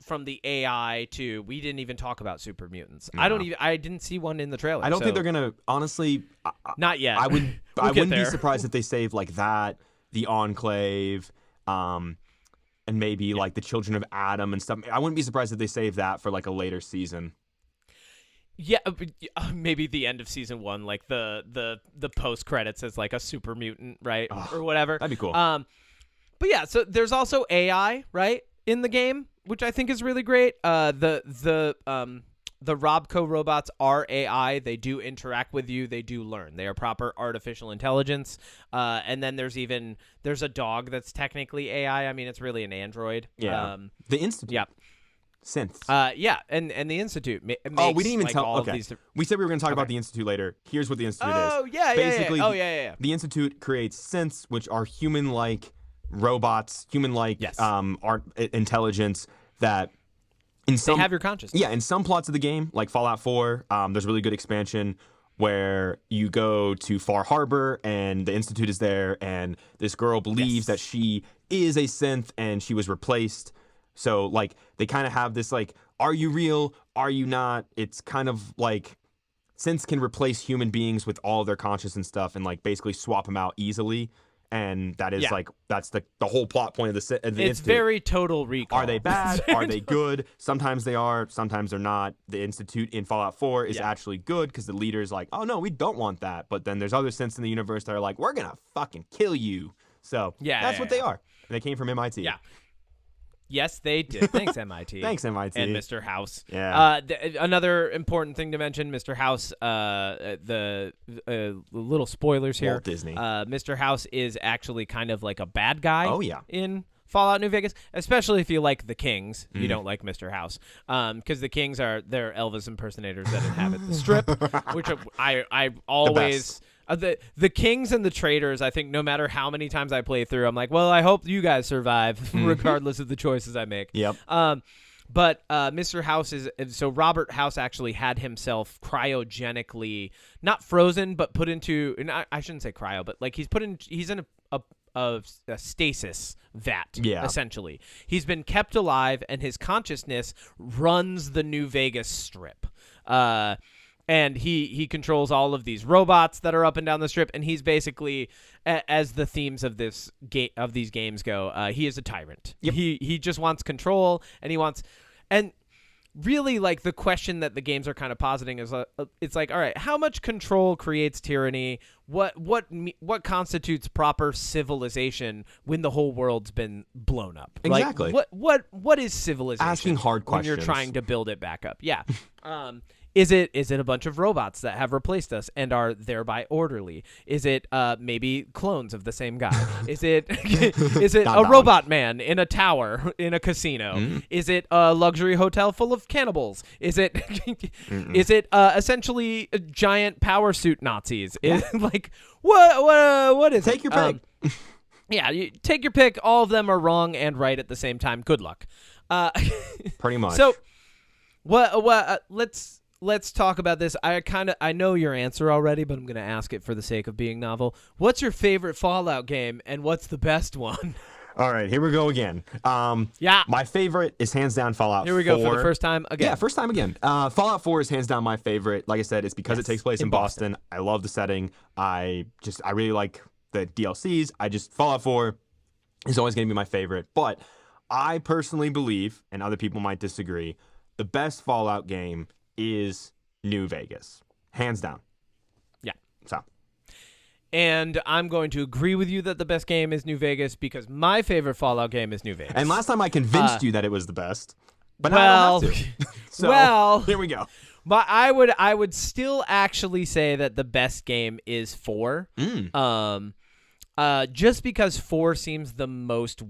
From the AI to, we didn't even talk about super mutants. No. I didn't see one in the trailer. I don't think they're gonna, honestly. Not yet. I wouldn't be surprised if they save like that, the Enclave, and maybe like the Children of Adam and stuff. I wouldn't be surprised if they save that for like a later season. Yeah, maybe the end of season 1, like the post credits as like a super mutant, right, or whatever. That'd be cool. But yeah, so there's also AI, right, in the game, which I think is really great. The the Robco robots are AI. They do interact with you. They do learn. They are proper artificial intelligence. And then there's a dog that's technically AI. I mean, it's really an android. Yeah. The Institute. Yeah. Synths. Yeah, and the Institute makes, we didn't even tell. all okay. of these. We said we were going to talk about the Institute later. Here's what the Institute is. Oh, yeah, Basically, yeah. Oh, yeah. The Institute creates synths, which are human-like robots, human-like art intelligence that they have your consciousness. Yeah, in some plots of the game, like Fallout 4, there's a really good expansion where you go to Far Harbor and the Institute is there, and this girl believes that she is a synth and she was replaced. So, like, they kind of have this, like, are you real? Are you not? It's kind of like synths can replace human beings with all of their conscious and stuff and, like, basically swap them out easily. And that is, like, that's the whole plot point of the Institute. It's very Total Recall. Are they bad? Are they good? Sometimes they are. Sometimes they're not. The Institute in Fallout 4 is actually good because the leader is like, oh, no, we don't want that. But then there's other synths in the universe that are like, we're going to fucking kill you. So that's what they are. And they came from MIT. Yeah. Yes, they did. Thanks, MIT. Thanks, MIT. And Mr. House. Yeah. Another important thing to mention, Mr. House, the little spoilers here. Walt Disney. Mr. House is actually kind of like a bad guy in Fallout New Vegas, especially if you like the Kings. You don't like Mr. House. Because the Kings they're Elvis impersonators that inhabit the Strip, which I always... The Kings and the Traitors, I think no matter how many times I play through, I'm like, well, I hope you guys survive regardless of the choices I make. Yep. But Mr. House so Robert House actually had himself cryogenically, not frozen, but put into, and I shouldn't say cryo, but like he's in a stasis vat, essentially. He's been kept alive, and his consciousness runs the New Vegas Strip. And he controls all of these robots that are up and down the Strip, and he's basically, as the themes of these games go, he is a tyrant. Yep. He just wants control, and really, like, the question that the games are kind of positing is, it's like, all right, how much control creates tyranny? What constitutes proper civilization when the whole world's been blown up? Exactly. Like, what is civilization? Asking hard questions when you're trying to build it back up. Yeah. Is it a bunch of robots that have replaced us and are thereby orderly? Is it maybe clones of the same guy? Is it a robot man in a tower in a casino? Is it a luxury hotel full of cannibals? Is it essentially giant power suit Nazis? Like what is Take your pick. Yeah, you take your pick. All of them are wrong and right at the same time. Good luck. Pretty much. So let's talk about this. I know your answer already, but I'm going to ask it for the sake of being novel. What's your favorite Fallout game, and what's the best one? All right, here we go again. My favorite is hands down Fallout 4. Here we go for the first time again. Yeah, first time again. Fallout 4 is hands down my favorite. Like I said, it's because it takes place in Boston. I love the setting. I really like the DLCs. Fallout 4 is always going to be my favorite. But I personally believe, and other people might disagree, the best Fallout game is New Vegas. Hands down. Yeah. So. And I'm going to agree with you that the best game is New Vegas because my favorite Fallout game is New Vegas. And last time I convinced you that it was the best. But now I don't have to. So, here we go. But I would still actually say that the best game is 4. Just because 4 seems the most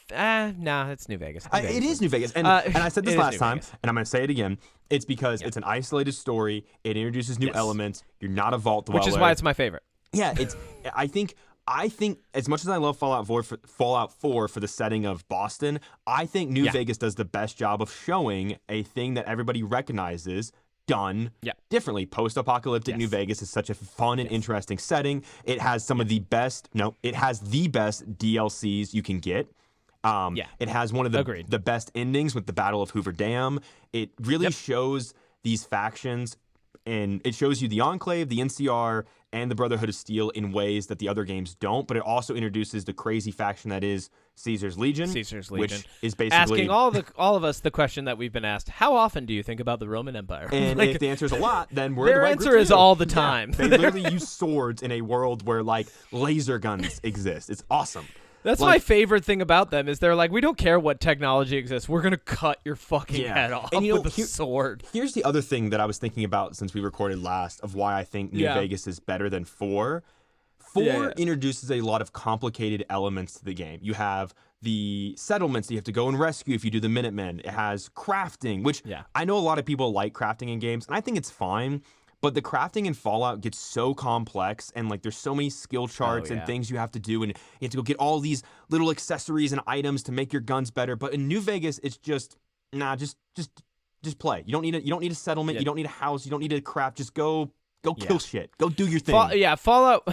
it's New Vegas. It is New Vegas. And I said this last time, and I'm going to say it again. It's because it's an isolated story. It introduces new elements. You're not a vault dweller. Which is why it's my favorite. Yeah, I think as much as I love Fallout 4 for the setting of Boston, I think New Vegas does the best job of showing a thing that everybody recognizes done differently. Post-apocalyptic New Vegas is such a fun and interesting setting. It has some of the best DLCs you can get. It has one of the best endings with the Battle of Hoover Dam. It really shows these factions, and it shows you the Enclave, the NCR, and the Brotherhood of Steel in ways that the other games don't, but it also introduces the crazy faction that is Caesar's Legion. Which is basically... Asking all of us the question that we've been asked, how often do you think about the Roman Empire? And if the answer is a lot, then we're the right answer is all the time. Yeah, they literally use swords in a world where, like, laser guns exist. It's awesome. That's my favorite thing about them is they're like, we don't care what technology exists. We're going to cut your fucking head off with a sword. Here's the other thing that I was thinking about since we recorded last of why I think New Vegas is better than 4. 4 introduces a lot of complicated elements to the game. You have the settlements that you have to go and rescue if you do the Minutemen. It has crafting, which I know a lot of people like crafting in games, and I think it's fine. But the crafting in Fallout gets so complex, and like there's so many skill charts and things you have to do, and you have to go get all these little accessories and items to make your guns better. But in New Vegas, it's just just play. You don't need a settlement. You don't need a house. You don't need to craft. Just go kill shit. Go do your thing. Fallout.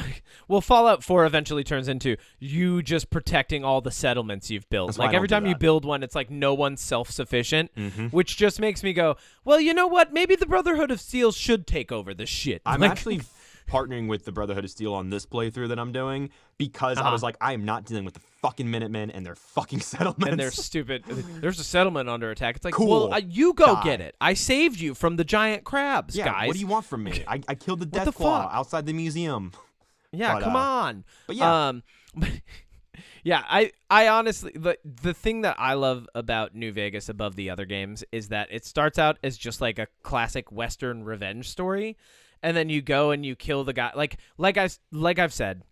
Well, Fallout 4 eventually turns into you just protecting all the settlements you've built. Like every time you build one, it's like no one's self-sufficient, which just makes me go, well, you know what? Maybe the Brotherhood of Steel should take over this shit. I'm actually partnering with the Brotherhood of Steel on this playthrough that I'm doing because I was like, I am not dealing with the fucking Minutemen and their fucking settlements. And they're stupid. There's a settlement under attack. It's like, cool. Well, you go get it. I saved you from the giant crabs, guys. What do you want from me? I killed the Death Claw outside the museum. Yeah, come on. But I honestly, the thing that I love about New Vegas above the other games is that it starts out as just like a classic Western revenge story. And then you go and you kill the guy. Like I've said,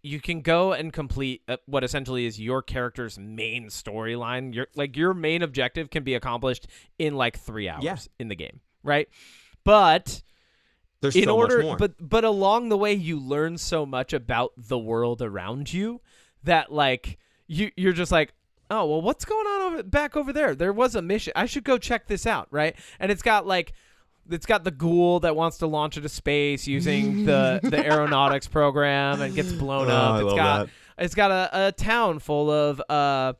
you can go and complete what essentially is your character's main storyline. Your main objective can be accomplished in like 3 hours in the game, right? But there's much more. But along the way, you learn so much about the world around you that like you're just like, oh well, what's going on back over there? There was a mission. I should go check this out, right? And it's got the ghoul that wants to launch into space using the aeronautics program and gets blown up. It's got a town full of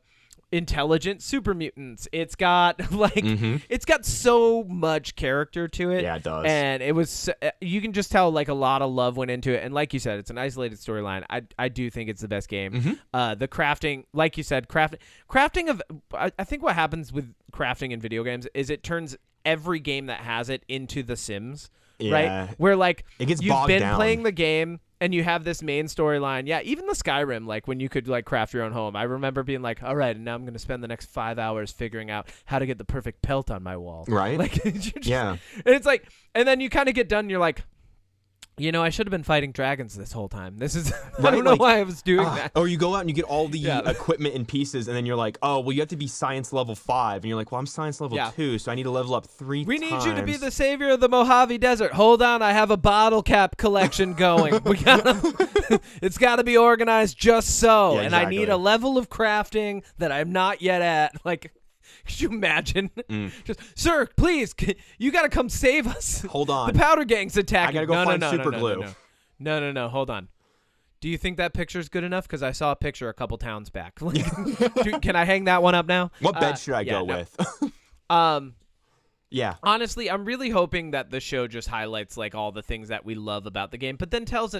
intelligent super mutants. It's got it's got so much character to it. Yeah, it does. And it was you can just tell like a lot of love went into it. And like you said, it's an isolated storyline. I do think it's the best game. The crafting, like you said, crafting of I think what happens with crafting in video games is it turns every game that has it into The Sims, right? Where like it gets you've been down. playing the game and you have this main storyline. Yeah, even the Skyrim, like when you could like craft your own home. I remember being like, all right, and now I'm going to spend the next 5 hours figuring out how to get the perfect pelt on my wall. Right. Like, and it's like, and then you kind of get done and you're like, you know, I should have been fighting dragons this whole time. This is I don't know why I was doing that. Or you go out and you get all the equipment and pieces, and then you're like, oh, well, you have to be science level 5. And you're like, well, I'm science level 2, so I need to level up 3 times. We need you to be the savior of the Mojave Desert. Hold on, I have a bottle cap collection going. It's got to be organized just so. Yeah, and I need a level of crafting that I'm not yet at. Like, could you imagine? Just, sir, please, you got to come save us. Hold on. The powder gang's attacking. I got to go find super glue. No, hold on. Do you think that picture's good enough? Because I saw a picture a couple towns back. Can I hang that one up now? What bed should I go with? Yeah. Honestly, I'm really hoping that the show just highlights like all the things that we love about the game, but then tells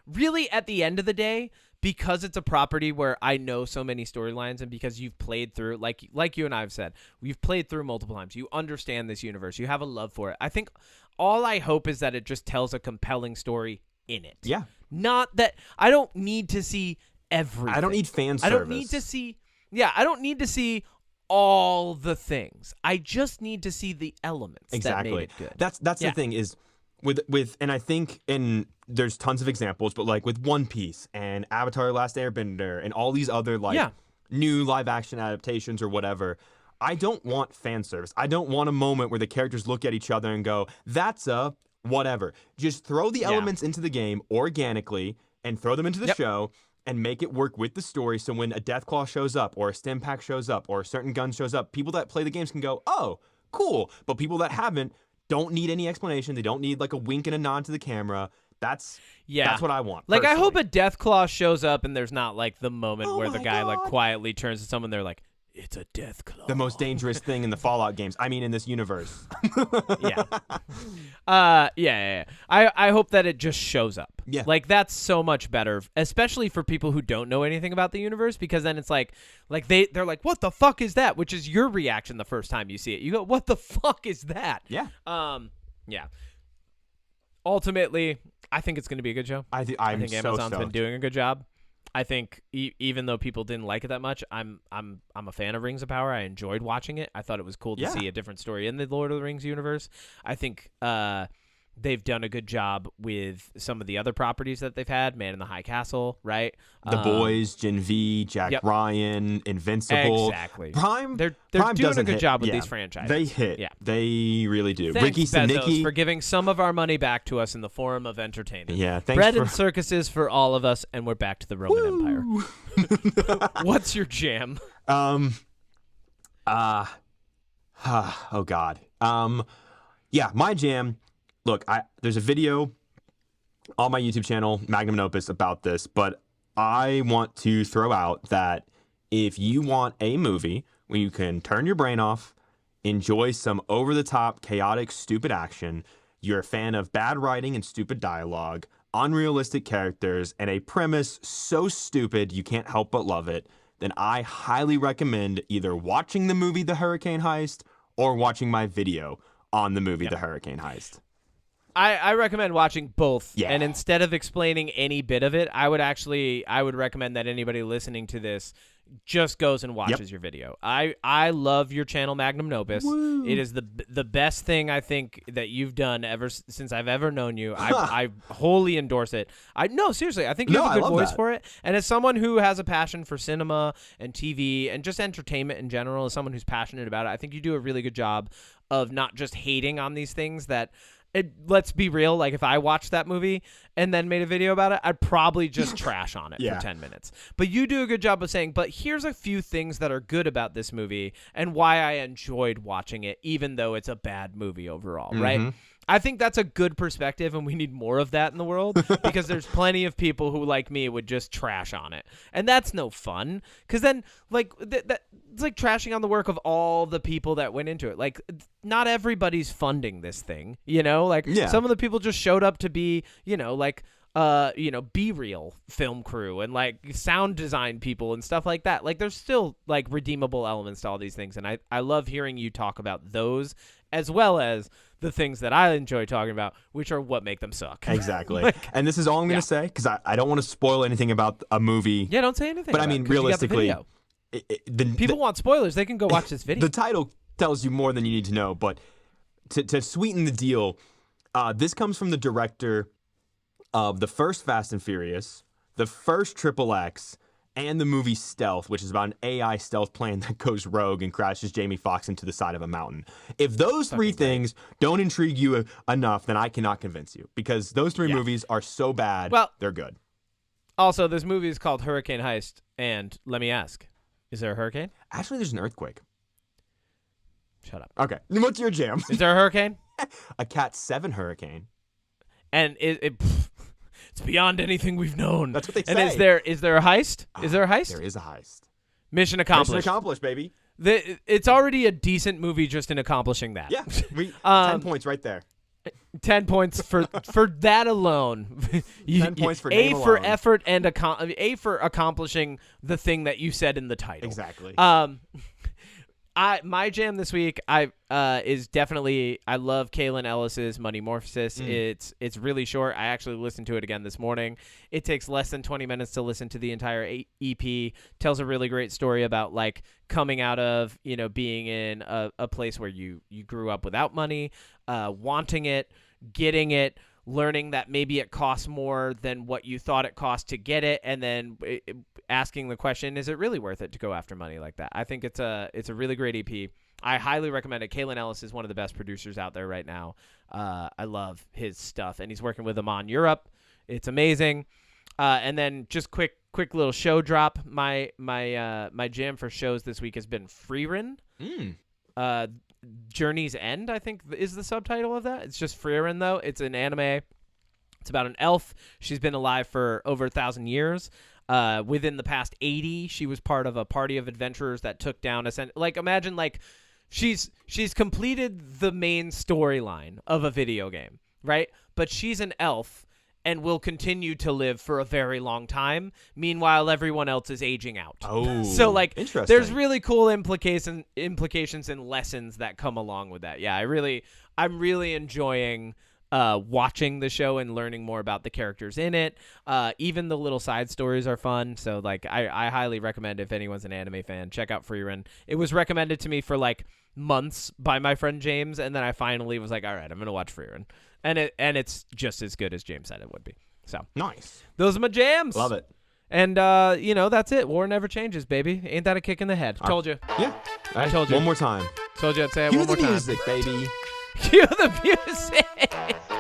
really at the end of the day, because it's a property where I know so many storylines, and because you've played through, like you and I have said, we've played through multiple times. You understand this universe. You have a love for it. I think all I hope is that it just tells a compelling story in it. Yeah. Not that I don't need to see everything. I don't need fan service. I don't need to see. Yeah, I don't need to see all the things. I just need to see the elements that made it good. That's the thing is with and I think there's tons of examples, but like with One Piece and Avatar: Last Airbender and all these other new live action adaptations or whatever, I don't want fan service. I don't want a moment where the characters look at each other and go, that's a whatever. Just throw the elements into the game organically and throw them into the show and make it work with the story, so when a Deathclaw shows up or a stim pack shows up or a certain gun shows up, people that play the games can go, oh, cool. But people that haven't don't need any explanation. They don't need like a wink and a nod to the camera. That's what I want. Like, personally. I hope a Deathclaw shows up and there's not like the moment where the guy like quietly turns to someone, they're like, it's a Deathclaw. The most dangerous thing in the Fallout games. I mean, in this universe. Yeah. I hope that it just shows up. Yeah. Like, that's so much better, especially for people who don't know anything about the universe, because then it's like they're like, what the fuck is that? Which is your reaction the first time you see it. You go, what the fuck is that? Yeah. Yeah. Ultimately, I think it's going to be a good show. I think Amazon's been doing a good job. I think even though people didn't like it that much, I'm a fan of Rings of Power. I enjoyed watching it. I thought it was cool to see a different story in the Lord of the Rings universe. I think they've done a good job with some of the other properties that they've had. Man in the High Castle, right? The Boys, Gen V, Jack Ryan, Invincible. Exactly. Prime. They're Prime doing a good hit. job with these franchises. They hit. Yeah. They really do. Thanks, Ricky Bezos, Stenicki for giving some of our money back to us in the form of entertainment. Yeah. Thanks Bread and circuses for all of us, and we're back to the Roman Empire. What's your jam? Oh God. Yeah, my jam. Look, there's a video on my YouTube channel, Magnum Opus, about this, but I want to throw out that if you want a movie where you can turn your brain off, enjoy some over-the-top, chaotic, stupid action, you're a fan of bad writing and stupid dialogue, unrealistic characters, and a premise so stupid you can't help but love it, then I highly recommend either watching the movie The Hurricane Heist or watching my video on the movie The Hurricane Heist. I recommend watching both. Yeah. And instead of explaining any bit of it, I would recommend that anybody listening to this just goes and watches your video. I love your channel, Magnum Opus. Woo. It is the best thing I think that you've done ever since I've ever known you. I wholly endorse it. No, seriously, I think you have a good voice for it. And as someone who has a passion for cinema and TV and just entertainment in general, as someone who's passionate about it, I think you do a really good job of not just hating on these things that let's be real. Like if I watched that movie and then made a video about it, I'd probably just trash on it for 10 minutes. But you do a good job of saying, but here's a few things that are good about this movie and why I enjoyed watching it, even though it's a bad movie overall, right? I think that's a good perspective, and we need more of that in the world because there's plenty of people who, like me, would just trash on it. And that's no fun because then, like, it's like trashing on the work of all the people that went into it. Like, not everybody's funding this thing, you know? Like, some of the people just showed up to be, be-real film crew and, like, sound design people and stuff like that. Like, there's still, like, redeemable elements to all these things, and I love hearing you talk about those as well as the things that I enjoy talking about, which are what make them suck. Exactly. And this is all I'm going to say, because I don't want to spoil anything about a movie. Yeah, don't say anything. But I mean, realistically, people want spoilers. They can go watch this video. The title tells you more than you need to know. But to sweeten the deal, this comes from the director of the first Fast and Furious, the first XXX, and the movie Stealth, which is about an AI stealth plane that goes rogue and crashes Jamie Foxx into the side of a mountain. If those three things don't intrigue you enough, then I cannot convince you, because those three movies are so bad, they're good. Also, this movie is called Hurricane Heist, and let me ask, is there a hurricane? Actually, there's an earthquake. Shut up. Okay. What's your jam? Is there a hurricane? A Cat 7 hurricane. And it's beyond anything we've known. That's what they say. And is there a heist? Is there a heist? There is a heist. Mission accomplished. Mission accomplished, baby. It's already a decent movie just in accomplishing that. Yeah. 10 points right there. 10 points for that alone. 10 points for name alone. For effort and A for accomplishing the thing that you said in the title. Exactly. My jam this week is definitely, I love Kaylin Ellis's Money Morphosis. It's really short. I actually listened to it again this morning. It takes less than 20 minutes to listen to the entire EP. Tells a really great story about, like, coming out of, being in a place where you grew up without money, wanting it, getting it, learning that maybe it costs more than what you thought it cost to get it, and then asking the question, is it really worth it to go after money like that? I think it's a really great EP. I highly recommend it. Kaylin Ellis is one of the best producers out there right now. I love his stuff, and he's working with them on Europe. It's amazing. And then just quick little show drop. My jam for shows this week has been Frieren. Journey's End, I think, is the subtitle of that. It's just Frieren, though. It's an anime. It's about an elf. She's been alive for over 1,000 years. Within the past 80, she was part of a party of adventurers that took down imagine she's completed the main storyline of a video game, right? But she's an elf and will continue to live for a very long time. Meanwhile, everyone else is aging out. Oh, so interesting. There's really cool implications and lessons that come along with that. Yeah, I'm really enjoying watching the show and learning more about the characters in it. Even the little side stories are fun. So like I highly recommend, if anyone's an anime fan, check out Free Run. It was recommended to me for like months by my friend James, and then I finally was like, all right, I'm gonna watch Free Run, and it's just as good as James said it would be. So nice. Those are my jams. Love it. And that's it. War never changes, baby. Ain't that a kick in the head? Told you. Yeah. I told you. One more time. Told you I'd say it one more time. Cue the music, baby. Cue the music.